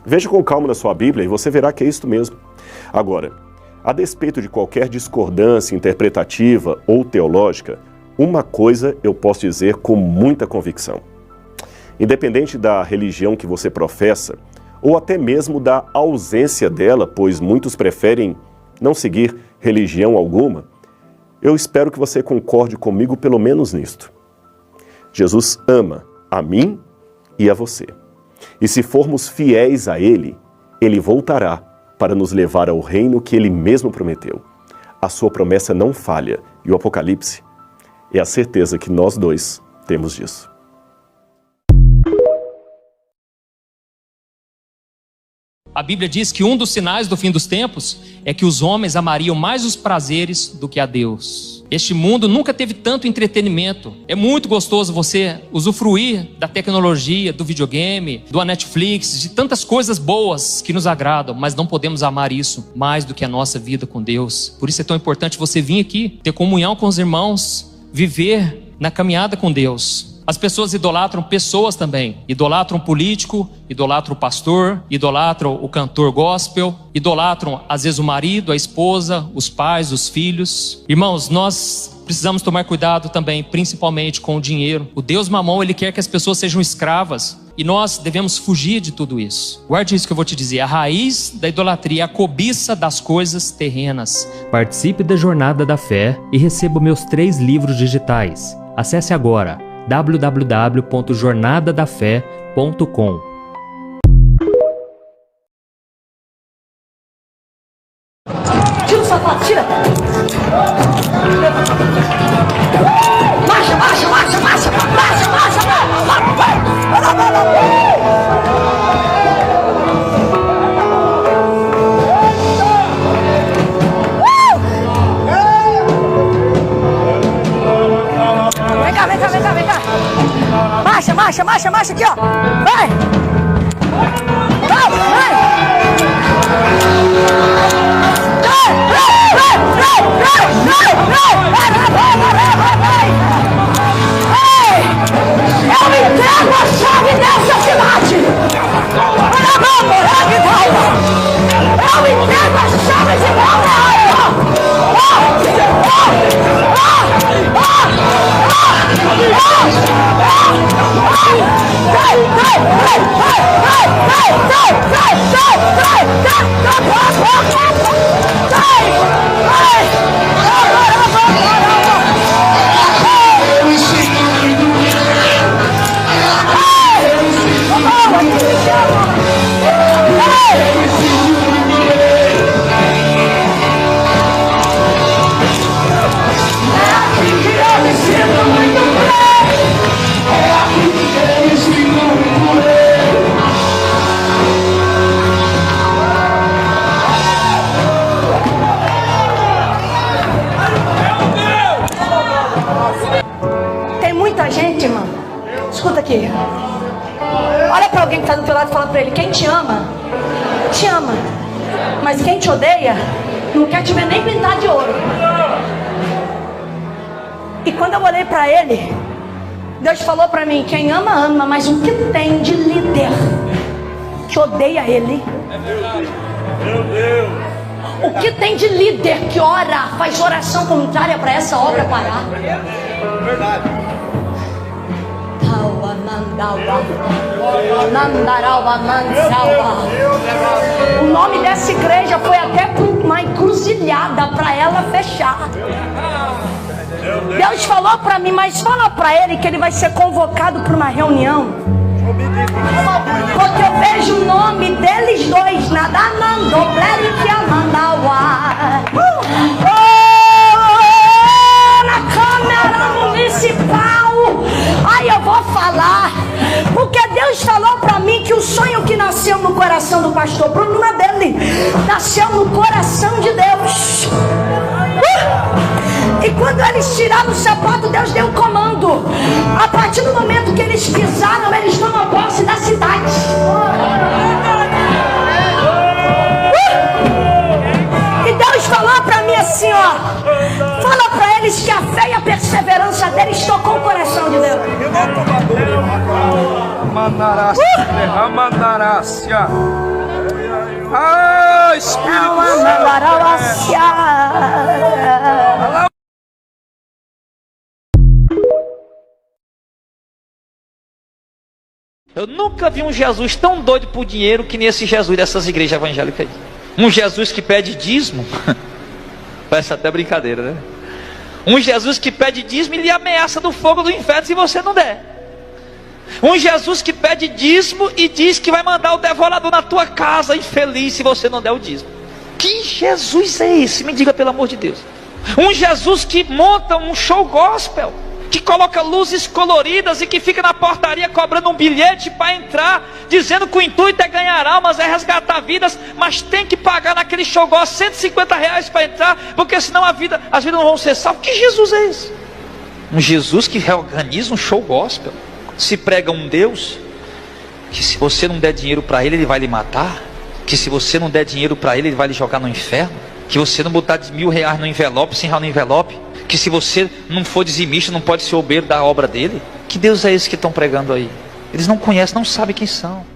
Veja com calma na sua Bíblia e você verá que é isto mesmo. Agora, a despeito de qualquer discordância interpretativa ou teológica, uma coisa eu posso dizer com muita convicção. Independente da religião que você professa, ou até mesmo da ausência dela, pois muitos preferem não seguir religião alguma, eu espero que você concorde comigo pelo menos nisto. Jesus ama a mim e a você. E se formos fiéis a Ele, Ele voltará para nos levar ao reino que Ele mesmo prometeu. A sua promessa não falha, e o Apocalipse é a certeza que nós dois temos disso. A Bíblia diz que um dos sinais do fim dos tempos é que os homens amariam mais os prazeres do que a Deus. Este mundo nunca teve tanto entretenimento. É muito gostoso você usufruir da tecnologia, do videogame, do Netflix, de tantas coisas boas que nos agradam, mas não podemos amar isso mais do que a nossa vida com Deus. Por isso é tão importante você vir aqui, ter comunhão com os irmãos, viver na caminhada com Deus. As pessoas idolatram pessoas também. Idolatram o político, idolatram o pastor, idolatram o cantor gospel, idolatram às vezes o marido, a esposa, os pais, os filhos. Irmãos, nós precisamos tomar cuidado também, principalmente com o dinheiro. O Deus Mamon, ele quer que as pessoas sejam escravas. E nós devemos fugir de tudo isso. Guarde isso que eu vou te dizer. A raiz da idolatria é a cobiça das coisas terrenas. Participe da Jornada da Fé e receba meus 3 livros digitais. Acesse agora www.jornadadafé.com. Tira o sapato, tira! Marcha, marcha, marcha, marcha! Marcha, marcha! Vem cá, vem cá, vem cá, vem cá! Marcha, marcha, marcha, marcha aqui, ó! Vai! Vai, vai! Eu entrego a chave dessa cidade! Eu entrego a chave de Deus! Tem muita gente, irmão. Escuta aqui. Olha pra alguém que tá do teu lado e fala pra ele: quem te ama, te ama. Mas quem te odeia, não quer te ver nem pintar de ouro. E quando eu olhei pra ele, Deus falou pra mim: quem ama, ama. Mas o que tem de líder que odeia ele? Meu Deus. O que tem de líder que ora, faz oração contrária para essa obra parar? Verdade. O nome dessa igreja foi até uma encruzilhada para ela fechar. Deus falou para mim: mas fala para ele que ele vai ser convocado para uma reunião. Porque eu vejo o nome deles dois na Câmara Municipal. Aí eu vou falar, porque Deus falou pra mim que o sonho que nasceu no coração do pastor Bruno não é dele, nasceu no coração de Deus. E quando eles tiraram o sapato, Deus deu um comando. A partir do momento que eles pisaram, eles tomam posse da cidade. E Deus falou pra mim assim, ó: fala pra eles que a fé e a perseverança deles tocou o coração de Deus. Ah, Espírito Santo. Eu nunca vi um Jesus tão doido por dinheiro que nem esse Jesus dessas igrejas evangélicas aí. Um Jesus que pede dízimo. Parece até brincadeira, né? Um Jesus que pede dízimo e lhe ameaça do fogo do inferno se você não der. Um Jesus que pede dízimo e diz que vai mandar o devorador na tua casa, infeliz, se você não der o dízimo. Que Jesus é esse? Me diga, pelo amor de Deus. Um Jesus que monta um show gospel, que coloca luzes coloridas e que fica na portaria cobrando um bilhete para entrar, dizendo que o intuito é ganhar almas, é resgatar vidas, mas tem que pagar naquele show gospel R$150 para entrar, porque senão as vidas não vão ser salvas. Que Jesus é esse? Um Jesus que reorganiza um show gospel. Se prega um Deus que se você não der dinheiro para ele, ele vai lhe matar, que se você não der dinheiro para ele, ele vai lhe jogar no inferno, que você não botar R$1.000 no envelope, R$100 no envelope, que se você não for dizimista, não pode ser obreiro da obra dele. Que Deus é esse que estão pregando aí? Eles não conhecem, não sabem quem são.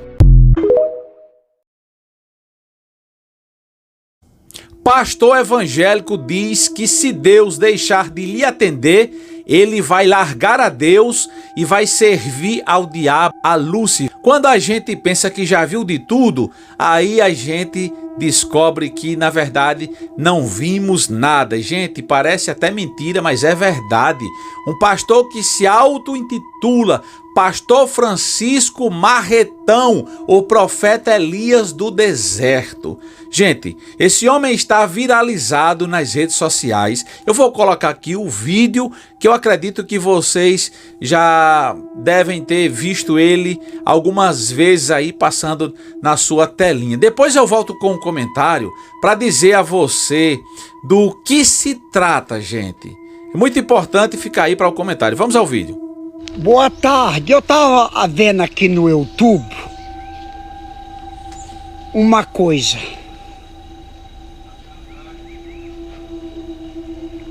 Pastor evangélico diz que se Deus deixar de lhe atender, ele vai largar a Deus e vai servir ao diabo, a Lúcifer. Quando a gente pensa que já viu de tudo, aí a gente descobre que na verdade não vimos nada. Gente, parece até mentira, mas é verdade. Um pastor que se auto-intitula Pastor Francisco Marretão, o profeta Elias do deserto. Gente, esse homem está viralizado nas redes sociais. Eu vou colocar aqui o vídeo que eu acredito que vocês já devem ter visto ele algumas vezes aí passando na sua telinha. Depois eu volto com um comentário para dizer a você do que se trata, gente. É muito importante ficar aí para o comentário. Vamos ao vídeo. Boa tarde, eu estava vendo aqui no YouTube uma coisa.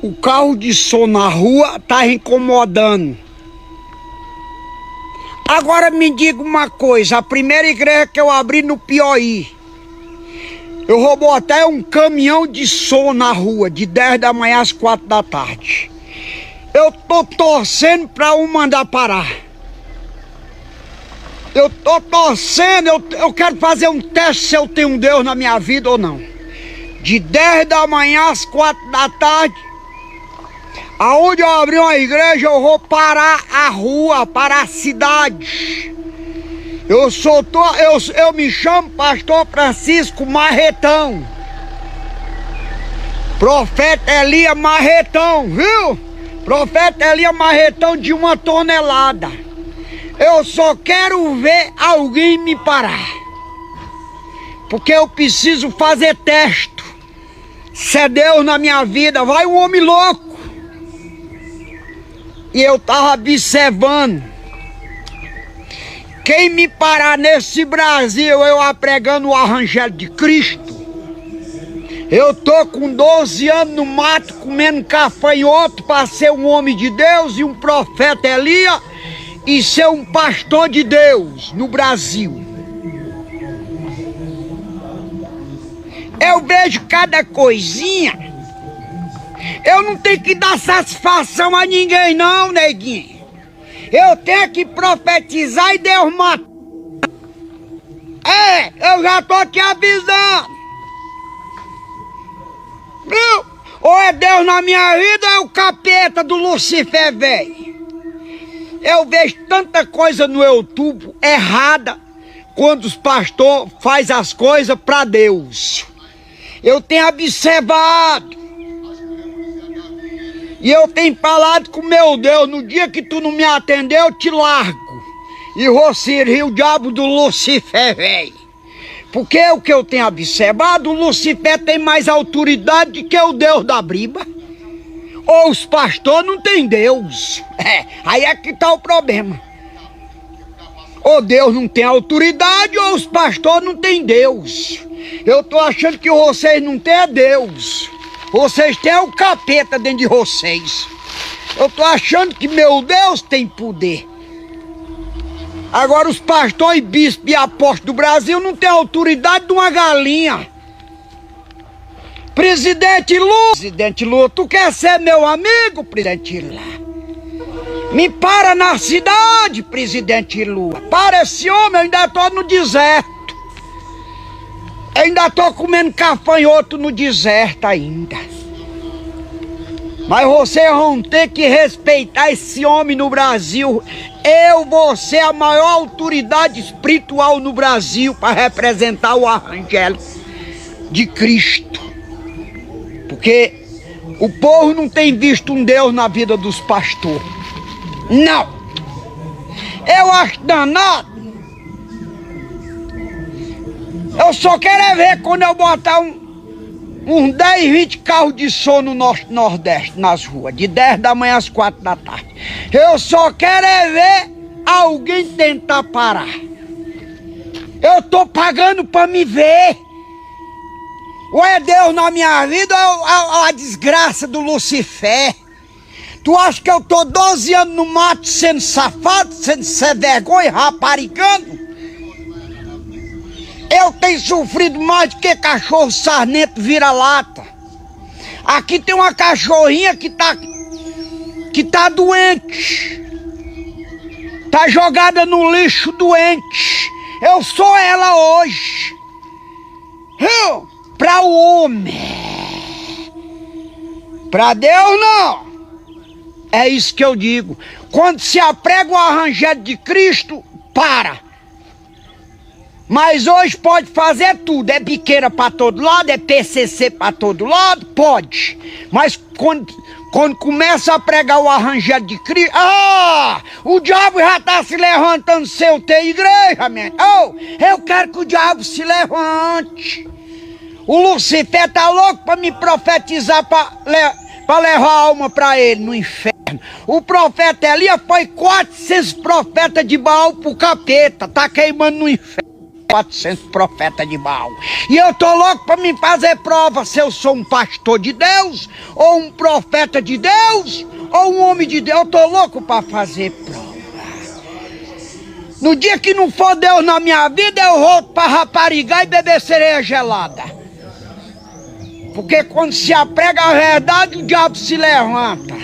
O carro de som na rua tá incomodando. Agora me diga uma coisa, a primeira igreja que eu abri no Piauí, eu roubou até um caminhão de som na rua, de 10 da manhã às 4 da tarde. Eu tô torcendo pra um mandar parar. Eu tô torcendo, eu quero fazer um teste se eu tenho um Deus na minha vida ou não. De 10 da manhã às 4 da tarde, aonde eu abri uma igreja, eu vou parar a rua, parar a cidade. Eu me chamo Pastor Francisco Marretão. Profeta Elias Marretão, viu? Profeta Elias Marretão de 1 tonelada. Eu só quero ver alguém me parar. Porque eu preciso fazer teste. Se é Deus na minha vida, vai um homem louco. E eu tava observando. Quem me parar nesse Brasil, eu pregando o Evangelho de Cristo. Eu tô com 12 anos no mato, comendo gafanhoto para ser um homem de Deus e um profeta Elias. E ser um pastor de Deus no Brasil. Eu vejo cada coisinha. Eu não tenho que dar satisfação a ninguém não, neguinho. Eu tenho que profetizar e Deus mata. Eu já tô te avisando. Viu? Ou é Deus na minha vida ou é o capeta do Lucifer, velho. Eu vejo tanta coisa no YouTube errada quando os pastores fazem as coisas para Deus. Eu tenho observado. E eu tenho falado com meu Deus, no dia que tu não me atender, eu te largo. E vou servir o diabo do Lucifer, velho. Porque o que eu tenho observado, o Lucifer tem mais autoridade do que o Deus da Bíblia. Ou os pastores não têm Deus. Aí é que tá o problema. Ou Deus não tem autoridade, ou os pastores não têm Deus. Eu tô achando que vocês não têm Deus. Vocês têm o capeta dentro de vocês. Eu tô achando que meu Deus tem poder. Agora os pastores, bispos e apóstolos do Brasil não têm autoridade de uma galinha. Presidente Lula, tu quer ser meu amigo, presidente Lula? Me para na cidade, presidente Lula. Para esse homem, eu ainda tô no deserto. Eu ainda tô comendo gafanhoto no deserto ainda. Mas vocês vão ter que respeitar esse homem no Brasil. Eu vou ser a maior autoridade espiritual no Brasil para representar o Evangelho de Cristo. Porque o povo não tem visto um Deus na vida dos pastores. Não. Eu acho danado. Eu só quero ver quando eu botar uns 10, 20 carros de som no nosso Nordeste, nas ruas, de 10 da manhã às 4 da tarde. Eu só quero ver alguém tentar parar. Eu tô pagando pra me ver. Ou é Deus na minha vida ou a desgraça do Lucifer. Tu acha que eu tô 12 anos no mato sendo safado, sendo sem vergonha, raparigando? Eu tenho sofrido mais do que cachorro sarnento vira-lata. Aqui tem uma cachorrinha que tá doente. Tá jogada no lixo doente. Eu sou ela hoje. Para o homem. Para Deus não. É isso que eu digo. Quando se aprega o Evangelho de Cristo, para. Mas hoje pode fazer tudo. É biqueira para todo lado, é PCC para todo lado, pode. Mas quando começa a pregar o Evangelho de Cristo, o diabo já está se levantando se eu ter igreja, man. Eu quero que o diabo se levante. O Lucifer tá louco para me profetizar para levar a alma para ele no inferno. O profeta Elias foi 400 profetas de Baal pro capeta, tá queimando no inferno. 400 profetas de Baal. E eu tô louco para me fazer prova se eu sou um pastor de Deus, ou um profeta de Deus, ou um homem de Deus. Eu tô louco para fazer prova. No dia que não for Deus na minha vida, eu volto para raparigar e beber cereja gelada. Porque quando se aprega a verdade, o diabo se levanta.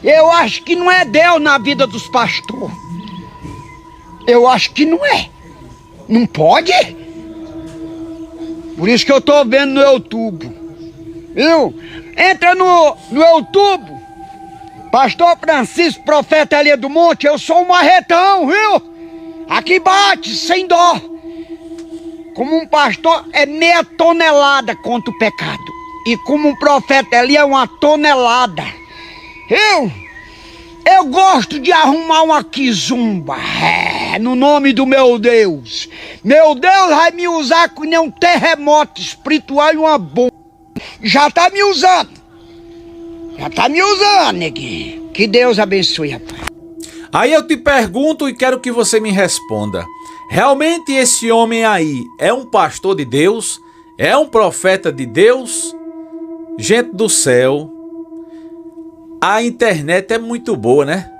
Eu acho que não é Deus na vida dos pastores. Eu acho que não é. Não pode? Por isso que eu tô vendo no YouTube. Viu? Entra no YouTube. Pastor Francisco, profeta Elia do Monte, eu sou um marretão, viu? Aqui bate, sem dó. Como um pastor é meia tonelada contra o pecado. E como um profeta Elia é uma tonelada. Eu gosto de arrumar uma quizumba. No nome do meu Deus. Meu Deus vai me usar com nem um terremoto espiritual e uma bomba. Já tá me usando. Já tá me usando, neguinho. Que Deus abençoe, rapaz. Aí eu te pergunto e quero que você me responda. Realmente esse homem aí é um pastor de Deus? É um profeta de Deus? Gente do céu, a internet é muito boa, né?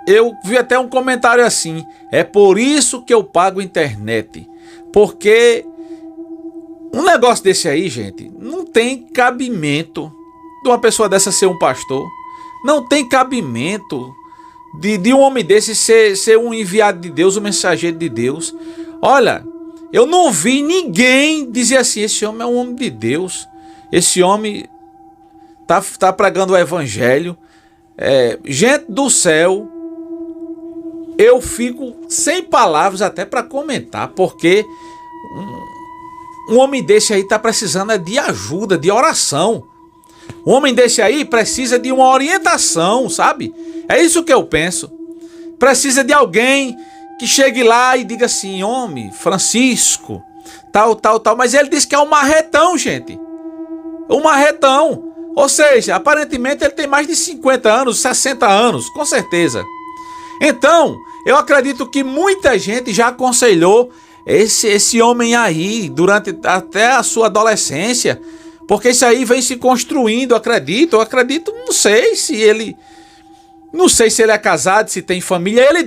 Eu vi até um comentário assim: é por isso que eu pago internet. Porque um negócio desse aí, gente, não tem cabimento de uma pessoa dessa ser um pastor. Não tem cabimento de um homem desse ser um enviado de Deus, um mensageiro de Deus. Olha, eu não vi ninguém dizer assim: esse homem é um homem de Deus. Esse homem tá pregando o evangelho. Gente do céu, eu fico sem palavras até para comentar, porque um homem desse aí tá precisando de ajuda, de oração. Um homem desse aí precisa de uma orientação, sabe? É isso que eu penso. Precisa de alguém que chegue lá e diga assim: homem, Francisco, tal. Mas ele disse que é um marretão, gente. Um marretão. Ou seja, aparentemente ele tem mais de 50 anos, 60 anos, com certeza. Então, eu acredito que muita gente já aconselhou esse homem aí durante até a sua adolescência, porque isso aí vem se construindo, eu acredito, não sei se ele é casado, se tem família. Ele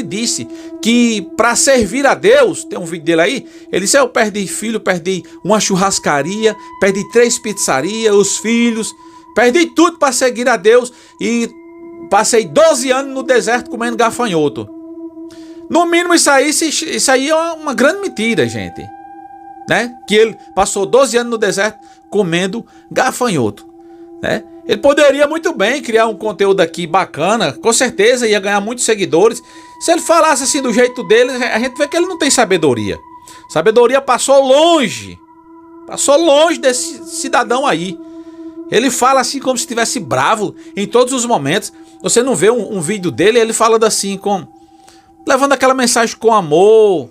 disse que para servir a Deus, tem um vídeo dele aí, ele disse: eu perdi filho, perdi uma churrascaria, perdi 3 pizzarias, os filhos, perdi tudo para seguir a Deus e passei 12 anos no deserto comendo gafanhoto. No mínimo isso aí é uma grande mentira, gente, né? Que ele passou 12 anos no deserto comendo gafanhoto, né? Ele poderia muito bem criar um conteúdo aqui bacana, com certeza ia ganhar muitos seguidores. Se ele falasse assim do jeito dele, a gente vê que ele não tem sabedoria. Sabedoria passou longe desse cidadão aí. Ele fala assim como se estivesse bravo em todos os momentos. Você não vê um vídeo dele, ele falando assim, levando aquela mensagem com amor,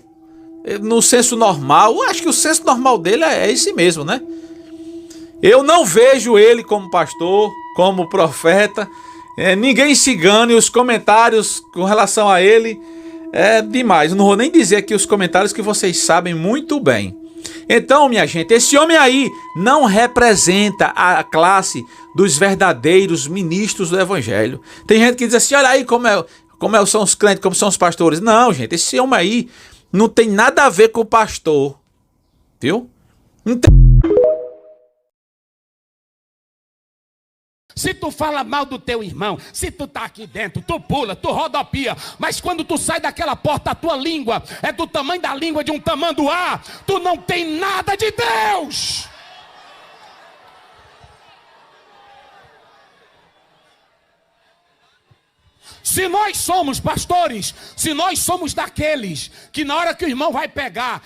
no senso normal. Eu acho que o senso normal dele é esse mesmo, né? Eu não vejo ele como pastor, como profeta. Ninguém se engane, os comentários com relação a ele é demais. Eu não vou nem dizer aqui os comentários que vocês sabem muito bem. Então, minha gente, esse homem aí não representa a classe dos verdadeiros ministros do evangelho. Tem gente que diz assim: olha aí como são os crentes, como são os pastores. Não, gente, esse homem aí não tem nada a ver com o pastor. Viu? Não tem... Se tu fala mal do teu irmão, se tu tá aqui dentro, tu pula, tu rodopia, mas quando tu sai daquela porta, a tua língua é do tamanho da língua de um tamanduá, tu não tem nada de Deus. Se nós somos pastores, se nós somos daqueles que na hora que o irmão vai pregar,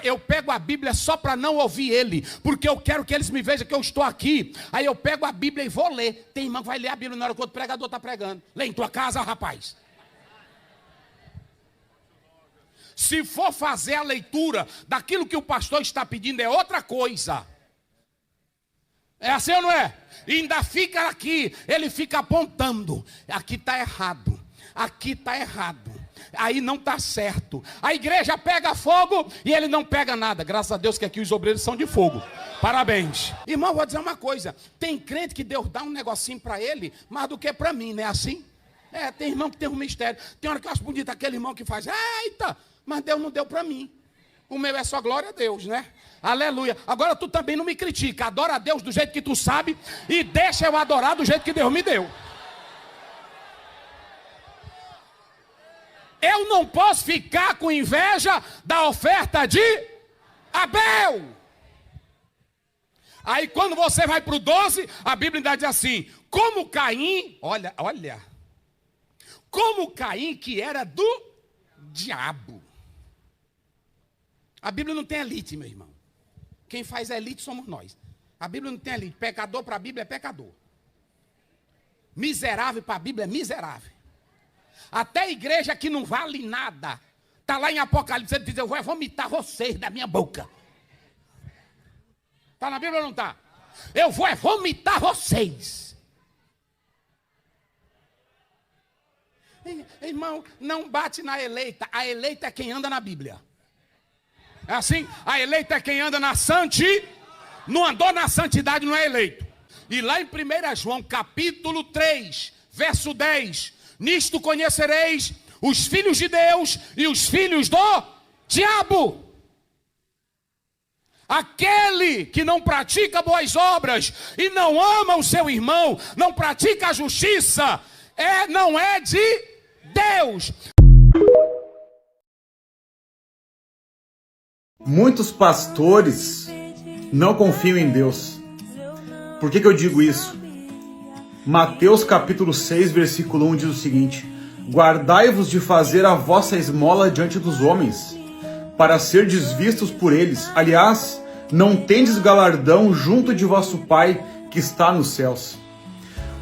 eu pego a Bíblia só para não ouvir ele, porque eu quero que eles me vejam que eu estou aqui. Aí eu pego a Bíblia e vou ler. Tem irmão que vai ler a Bíblia na hora que o outro pregador está pregando. Lê em tua casa, rapaz. Se for fazer a leitura daquilo que o pastor está pedindo, é outra coisa. É assim ou não é? E ainda fica aqui, ele fica apontando: aqui está errado, aqui está errado, aí não está certo. A igreja pega fogo e ele não pega nada. Graças a Deus que aqui os obreiros são de fogo. Parabéns. Irmão, vou dizer uma coisa: tem crente que Deus dá um negocinho para ele mais do que para mim, não é assim? Tem irmão que tem um mistério. Tem hora que eu acho bonito aquele irmão que faz: eita, mas Deus não deu para mim. O meu é só glória a Deus, né? Aleluia. Agora tu também não me critica. Adora a Deus do jeito que tu sabe e deixa eu adorar do jeito que Deus me deu. Eu não posso ficar com inveja da oferta de Abel. Aí quando você vai para o 12, a Bíblia ainda diz assim, como Caim, olha, como Caim que era do diabo. A Bíblia não tem elite, meu irmão. Quem faz elite somos nós. A Bíblia não tem elite. Pecador para a Bíblia é pecador. Miserável para a Bíblia é miserável. Até a igreja que não vale nada. Está lá em Apocalipse, ele diz, eu vou vomitar vocês da minha boca. Está na Bíblia ou não está? Eu vou vomitar vocês. Irmão, não bate na eleita. A eleita é quem anda na Bíblia. É assim? A eleita é quem anda na santidade. Não andou na santidade, não é eleito. E lá em 1 João, capítulo 3, verso 10. Nisto conhecereis os filhos de Deus e os filhos do diabo. Aquele que não pratica boas obras e não ama o seu irmão, não pratica a justiça, não é de Deus. Muitos pastores não confiam em Deus. Por que eu digo isso? Mateus capítulo 6, versículo 1 diz o seguinte: guardai-vos de fazer a vossa esmola diante dos homens, para serdes vistos por eles. Aliás, não tendes galardão junto de vosso Pai que está nos céus.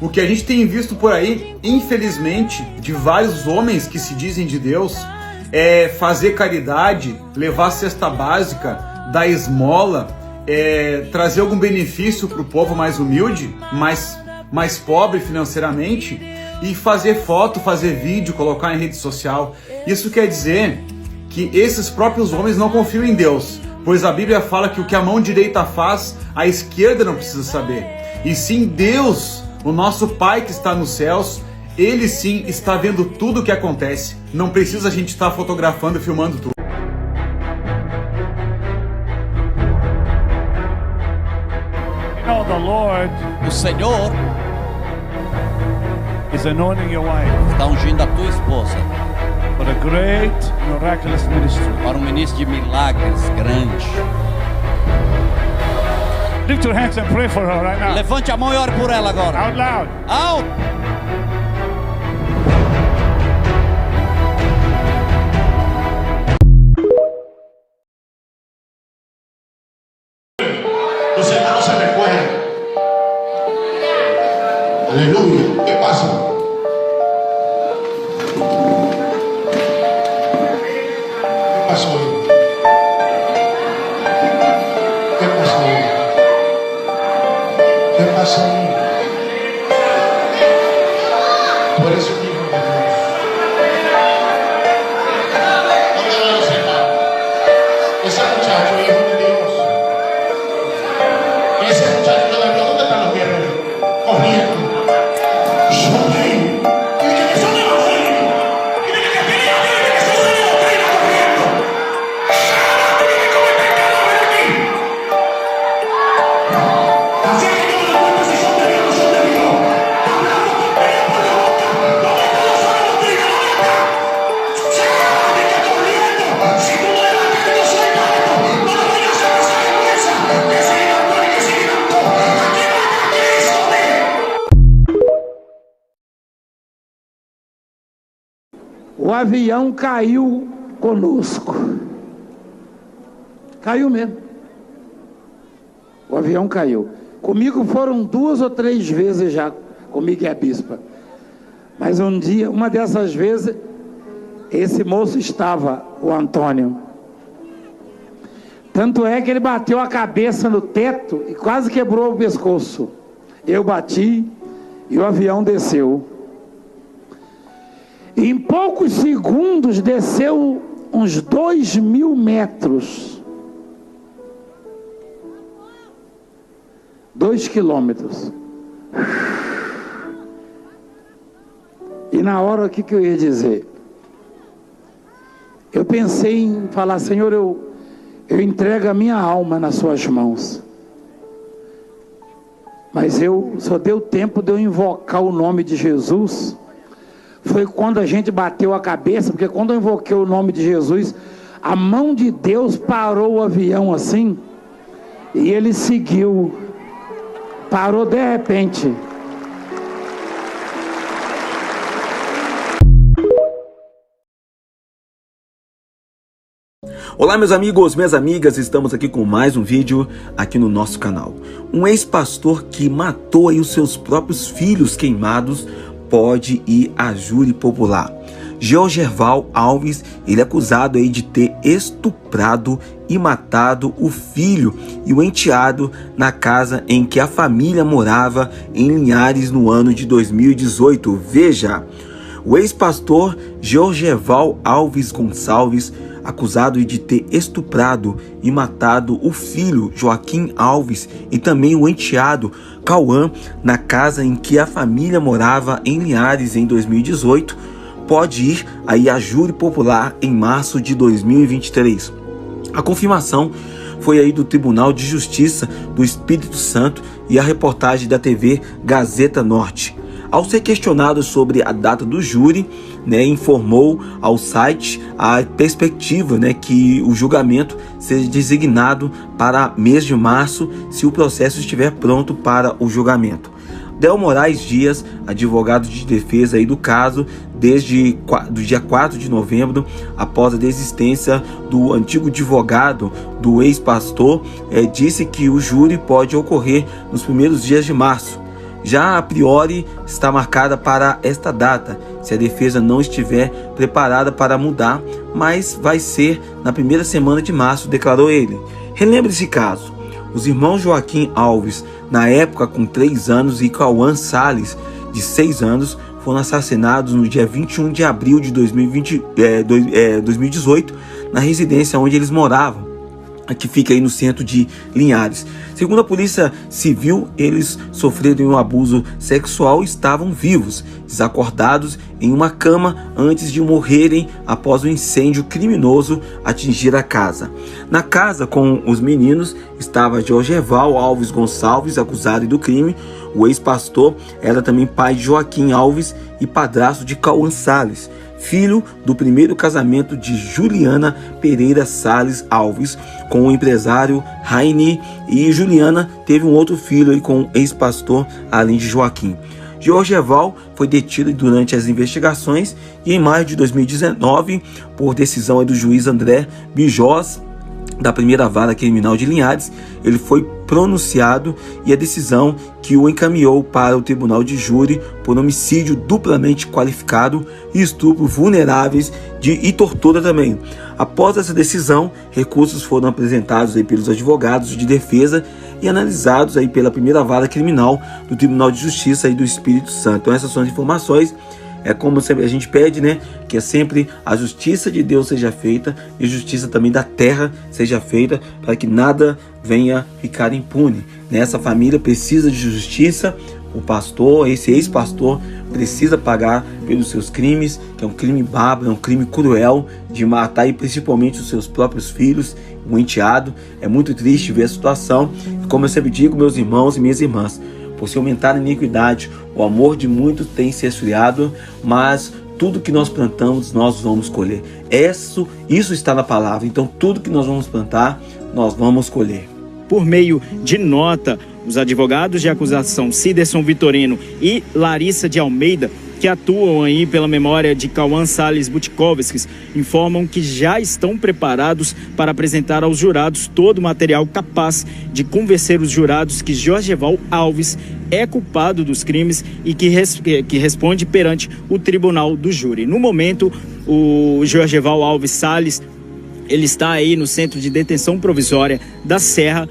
O que a gente tem visto por aí, infelizmente, de vários homens que se dizem de Deus, é fazer caridade, levar a cesta básica, dar esmola, trazer algum benefício para o povo mais humilde, mais pobre financeiramente, e fazer foto, fazer vídeo, colocar em rede social. Isso quer dizer que esses próprios homens não confiam em Deus, pois a Bíblia fala que o que a mão direita faz, a esquerda não precisa saber. E sim, Deus, o nosso Pai que está nos céus, Ele sim está vendo tudo o que acontece. Não precisa a gente estar fotografando e filmando tudo. O Senhor está ungindo a tua esposa para um ministro de milagres grande. Levante a mão e ore por ela agora. Out loud. Out. Los hermanos se recuerdan. Aleluya. ¿Qué pasa? ¿Qué pasó hoy? ¿Qué pasó hoy? ¿Qué pasó hoy? Tú eres un hijo de Dios. ¿Dónde van los hermanos? Ese muchacho, hijo de Dios. Ese muchacho todavía, ¿dónde están los guerreros? Corriendo. O avião caiu conosco. Caiu mesmo. O avião caiu. Comigo foram 2 ou 3 vezes já, comigo e a bispa. Mas um dia, uma dessas vezes, esse moço estava, o Antônio. Tanto é que ele bateu a cabeça no teto e quase quebrou o pescoço. Eu bati e o avião desceu. Em poucos segundos desceu uns 2.000 metros. 2 quilômetros. E na hora o que eu ia dizer? Eu pensei em falar, Senhor, eu entrego a minha alma nas suas mãos. Mas eu só deu tempo de eu invocar o nome de Jesus. Foi quando a gente bateu a cabeça, porque quando eu invoquei o nome de Jesus, a mão de Deus parou o avião assim, e ele seguiu, parou de repente. Olá meus amigos, minhas amigas, estamos aqui com mais um vídeo aqui no nosso canal. Um ex-pastor que matou aí os seus próprios filhos queimados pode ir a júri popular. Jorgeval Alves, ele é acusado aí de ter estuprado e matado o filho e o enteado na casa em que a família morava em Linhares no ano de 2018. Veja, o ex-pastor Jorgeval Alves Gonçalves, acusado de ter estuprado e matado o filho Joaquim Alves e também o enteado Cauã na casa em que a família morava em Linhares em 2018, pode ir aí a júri popular em março de 2023. A confirmação foi aí do Tribunal de Justiça do Espírito Santo e a reportagem da TV Gazeta Norte. Ao ser questionado sobre a data do júri, informou ao site a perspectiva que o julgamento seja designado para mês de março, se o processo estiver pronto para o julgamento. Del Moraes Dias, advogado de defesa aí do caso, desde do dia 4 de novembro, após a desistência do antigo advogado do ex-pastor, disse que o júri pode ocorrer nos primeiros dias de março. Já a priori está marcada para esta data, se a defesa não estiver preparada para mudar, mas vai ser na primeira semana de março, declarou ele. Relembre esse caso. Os irmãos Joaquim Alves, na época com 3 anos, e Cauã Salles, de 6 anos, foram assassinados no dia 21 de abril de 2018, na residência onde eles moravam, que fica aí no centro de Linhares. Segundo a Polícia Civil, eles sofreram um abuso sexual e estavam vivos, desacordados em uma cama antes de morrerem após o incêndio criminoso atingir a casa. Na casa com os meninos estava Jorgeval Alves Gonçalves, acusado do crime. O ex-pastor era também pai de Joaquim Alves e padrasto de Cauã Salles, filho do primeiro casamento de Juliana Pereira Salles Alves com o empresário Raini, e Juliana teve um outro filho aí com o ex-pastor, além de Joaquim. Jorgeval foi detido durante as investigações e em maio de 2019, por decisão do juiz André Bijós, da primeira vara criminal de Linhares, ele foi pronunciado e a decisão que o encaminhou para o tribunal de júri por homicídio duplamente qualificado e estupro vulneráveis e tortura também. Após essa decisão, recursos foram apresentados aí pelos advogados de defesa e analisados aí pela primeira vara criminal do Tribunal de Justiça aí do Espírito Santo. Então essas são as informações. É como sempre a gente pede, que é sempre a justiça de Deus seja feita e a justiça também da terra seja feita, para que nada venha ficar impune. Essa família precisa de justiça. O pastor, esse ex-pastor, precisa pagar pelos seus crimes, que é um crime bárbaro, é um crime cruel de matar, e principalmente os seus próprios filhos, um enteado. É muito triste ver a situação. Como eu sempre digo, meus irmãos e minhas irmãs, por se aumentar a iniquidade, o amor de muitos tem se esfriado, mas tudo que nós plantamos, nós vamos colher. Isso está na palavra. Então, tudo que nós vamos plantar, nós vamos colher. Por meio de nota, os advogados de acusação Ciderson Vitorino e Larissa de Almeida, que atuam aí pela memória de Cauã Salles Butkovskis, informam que já estão preparados para apresentar aos jurados todo o material capaz de convencer os jurados que Jorgeval Alves é culpado dos crimes e que responde perante o tribunal do júri. No momento, o Jorgeval Alves Salles, ele está aí no centro de detenção provisória da Serra,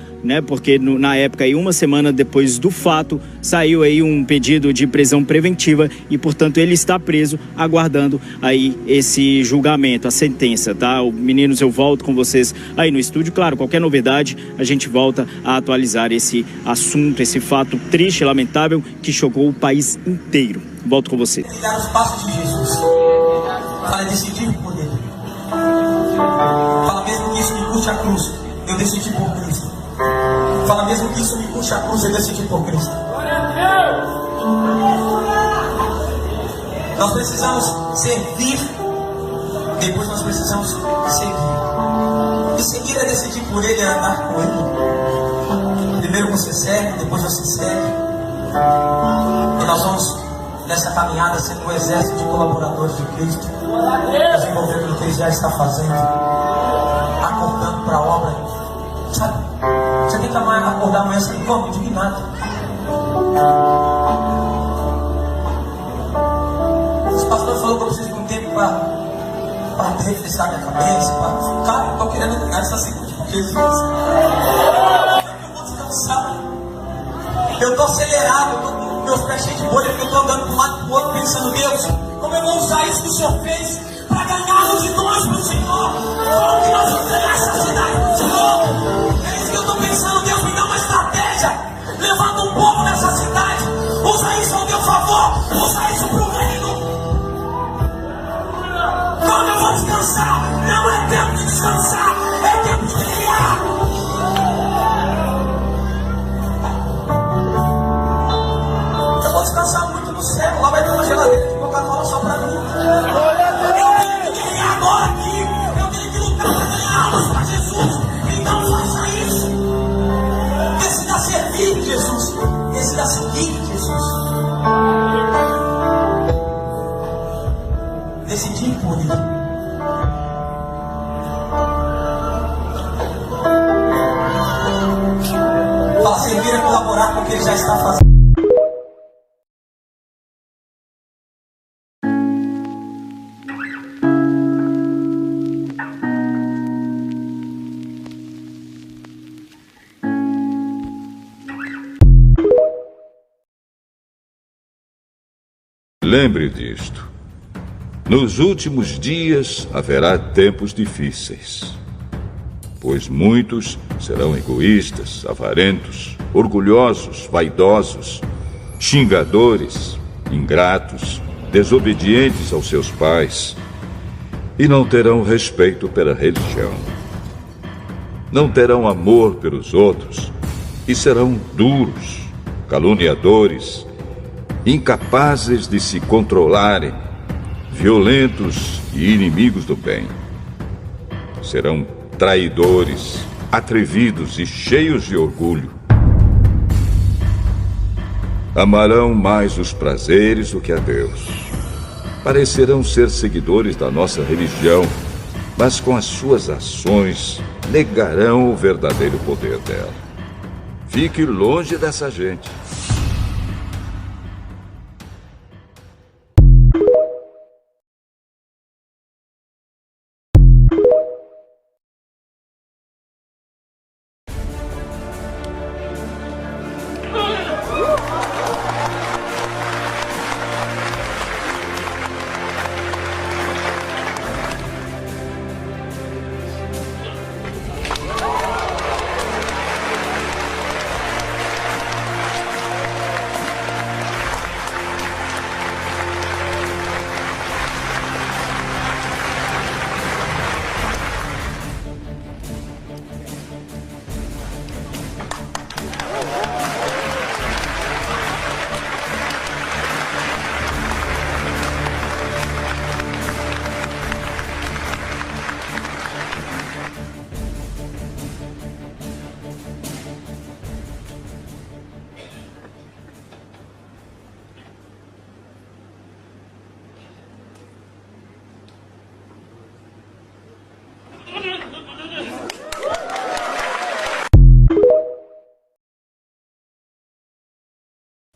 porque na época, aí, uma semana depois do fato, saiu aí um pedido de prisão preventiva e, portanto, ele está preso, aguardando aí esse julgamento, a sentença, tá? Meninos, eu volto com vocês aí no estúdio. Claro, qualquer novidade, a gente volta a atualizar esse assunto, esse fato triste e lamentável que chocou o país inteiro. Volto com vocês. Ligar os passos de Jesus para decidir por dele. Fala mesmo que isso me custe a cruz. eu decidi por Cristo. Fala, mesmo que isso me puxe a cruz, eu decidi por Cristo. Nós precisamos servir, depois nós precisamos seguir. E seguir é decidir por Ele, é andar com Ele. Primeiro você segue, depois você segue. E nós vamos nessa caminhada sendo um exército de colaboradores de Cristo, desenvolvendo o que Ele já está fazendo, acordando para a obra. Sabe? Você tem que acordar amanhã assim, como? Indignado. Esse pastor falou que eu preciso de um tempo para refrescar minha cabeça. Cara, eu estou querendo ganhar essa segunda com Jesus. Eu vou descansar. Eu estou acelerado, eu estou com meus pés cheios de bolha, porque eu estou andando de um lado para o outro pensando, Deus, como eu vou usar isso que o Senhor fez para ganhar multidões para o Senhor? Como que nós vamos ganhar essa cidade para o Senhor? É isso que eu estou pensando, Deus, me dá uma estratégia. Levanta um povo nessa cidade. Usa isso ao teu favor. Usa isso para o reino. Como eu vou descansar? Não é tempo de descansar, é tempo de criar. Eu vou descansar muito no céu. Lá vai ter uma geladeira de Coca-Cola só para mim. Eu tenho que ganhar agora aqui. Eu tenho que lutar para ganhar almas para Jesus. Então faça isso. Decida servir Jesus. Decida seguir Jesus. Decidir por Ele. Fala, servir é colaborar com o que Ele já está fazendo. Lembre disto. Nos últimos dias haverá tempos difíceis, pois muitos serão egoístas, avarentos, orgulhosos, vaidosos, xingadores, ingratos, desobedientes aos seus pais, e não terão respeito pela religião. Não terão amor pelos outros e serão duros, caluniadores, incapazes de se controlarem, violentos e inimigos do bem. Serão traidores, atrevidos e cheios de orgulho. Amarão mais os prazeres do que a Deus. Parecerão ser seguidores da nossa religião, mas com as suas ações negarão o verdadeiro poder dela. Fique longe dessa gente.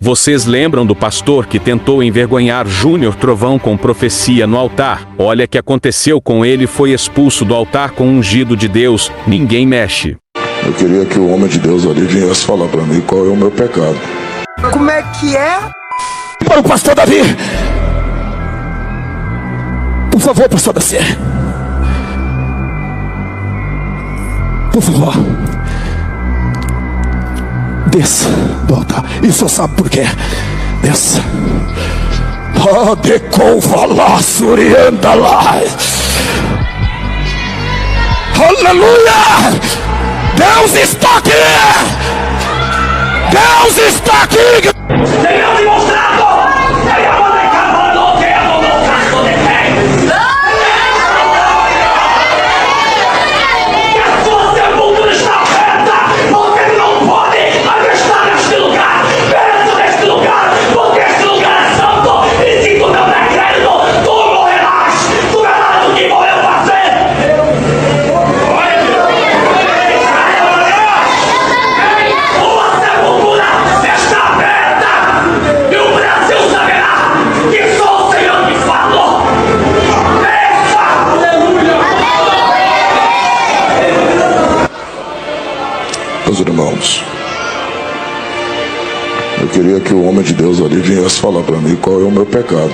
Vocês lembram do pastor que tentou envergonhar Júnior Trovão com profecia no altar? Olha o que aconteceu com ele, foi expulso do altar com um ungido de Deus. Ninguém mexe. Eu queria que o homem de Deus ali viesse falar para mim qual é o meu pecado. Como é que é? Para o pastor Davi. Por favor, pastor Davi. Por favor. Desça do altar. E só sabe por quê. Desça. Aleluia. Deus está aqui! Deus está aqui! Tenham demonstrado! Meus irmãos, eu queria que o homem de Deus ali viesse falar para mim qual é o meu pecado.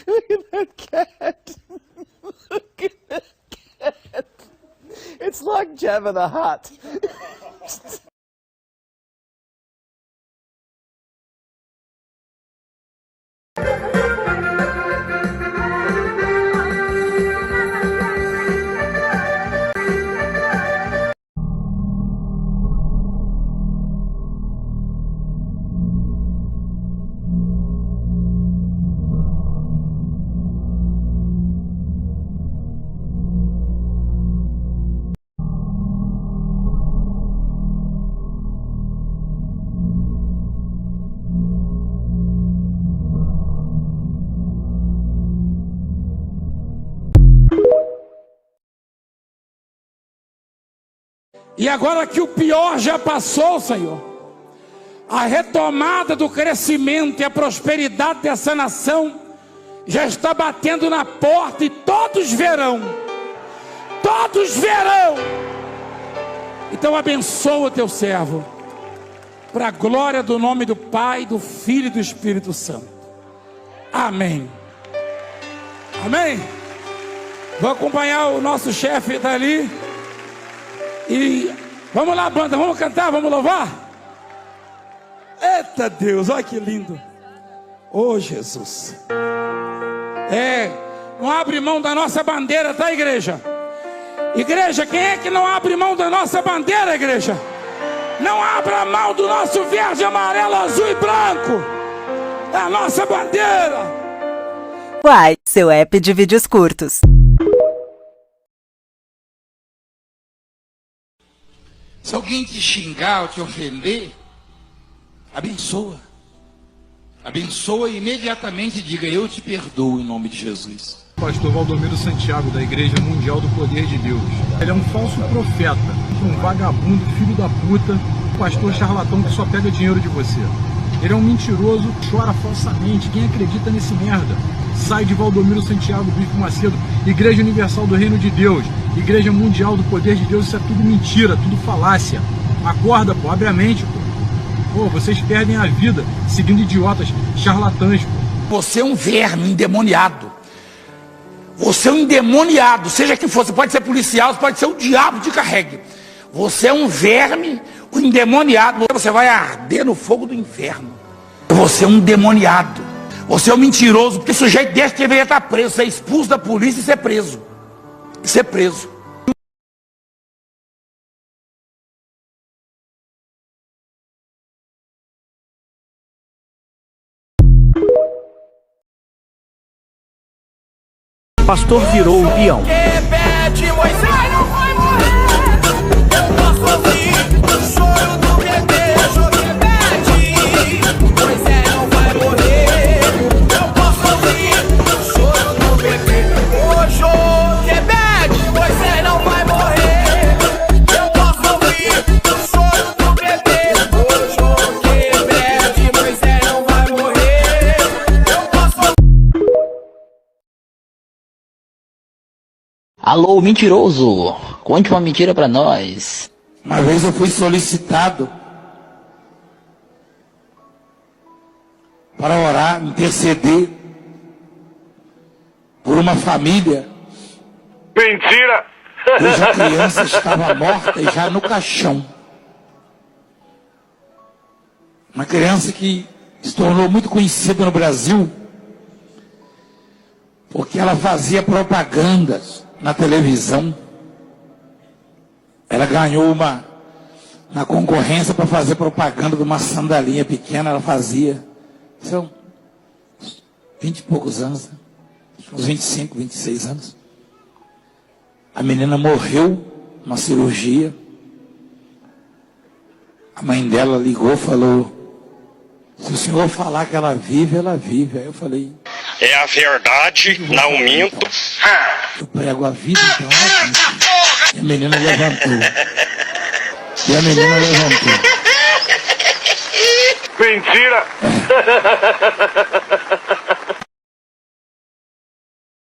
Look at that cat. Look at that cat. It's like Jabba the Hutt. E agora que o pior já passou, Senhor, a retomada do crescimento e a prosperidade dessa nação já está batendo na porta e todos verão. Todos verão. Então abençoa o teu servo, para a glória do nome do Pai, do Filho e do Espírito Santo. Amém. Amém. Vou acompanhar o nosso chefe dali. E vamos lá, banda, vamos cantar, vamos louvar? Eita Deus, olha que lindo. Oh Jesus. Não abre mão da nossa bandeira, tá, igreja? Igreja, quem é que não abre mão da nossa bandeira, igreja? Não abra mão do nosso verde, amarelo, azul e branco. É a nossa bandeira. Uai, seu app de vídeos curtos. Se alguém te xingar ou te ofender, abençoa. Abençoa e imediatamente diga: eu te perdoo em nome de Jesus. Pastor Valdomiro Santiago, da Igreja Mundial do Poder de Deus. Ele é um falso profeta, um vagabundo, filho da puta, um pastor charlatão que só pega dinheiro de você. Ele é um mentiroso, chora falsamente. Quem acredita nesse merda? Sai de Valdomiro Santiago, Bispo Macedo, Igreja Universal do Reino de Deus, Igreja Mundial do Poder de Deus. Isso é tudo mentira, tudo falácia. Acorda, pô, abre a mente, pô. Pô, vocês perdem a vida seguindo idiotas, charlatãs, pô. Você é um verme endemoniado. Você é um endemoniado, seja quem for. Você pode ser policial, você pode ser o diabo de carregue. Você é um verme, um endemoniado. Você vai arder no fogo do inferno. Você é um endemoniado. Você é um mentiroso, porque sujeito desse deveria estar preso, ser expulso da polícia e ser preso. E ser preso. Pastor virou o peão. Moisés não vai morrer. Eu posso ouvir o choro Alô, mentiroso, conte uma mentira pra nós. Uma vez eu fui solicitado para orar, interceder por uma família. Mentira! Cuja criança estava morta e já no caixão. Uma criança que se tornou muito conhecida no Brasil porque ela fazia propagandas na televisão. Ela ganhou na concorrência para fazer propaganda de uma sandalinha pequena, ela fazia. São 20 e poucos anos, né? Uns 25, 26 anos. A menina morreu numa cirurgia. A mãe dela ligou e falou: se o senhor falar que ela vive, ela vive. Aí eu falei: é a verdade, não minto. Eu prego a vida, então ela vive. E a menina levantou. Mentira!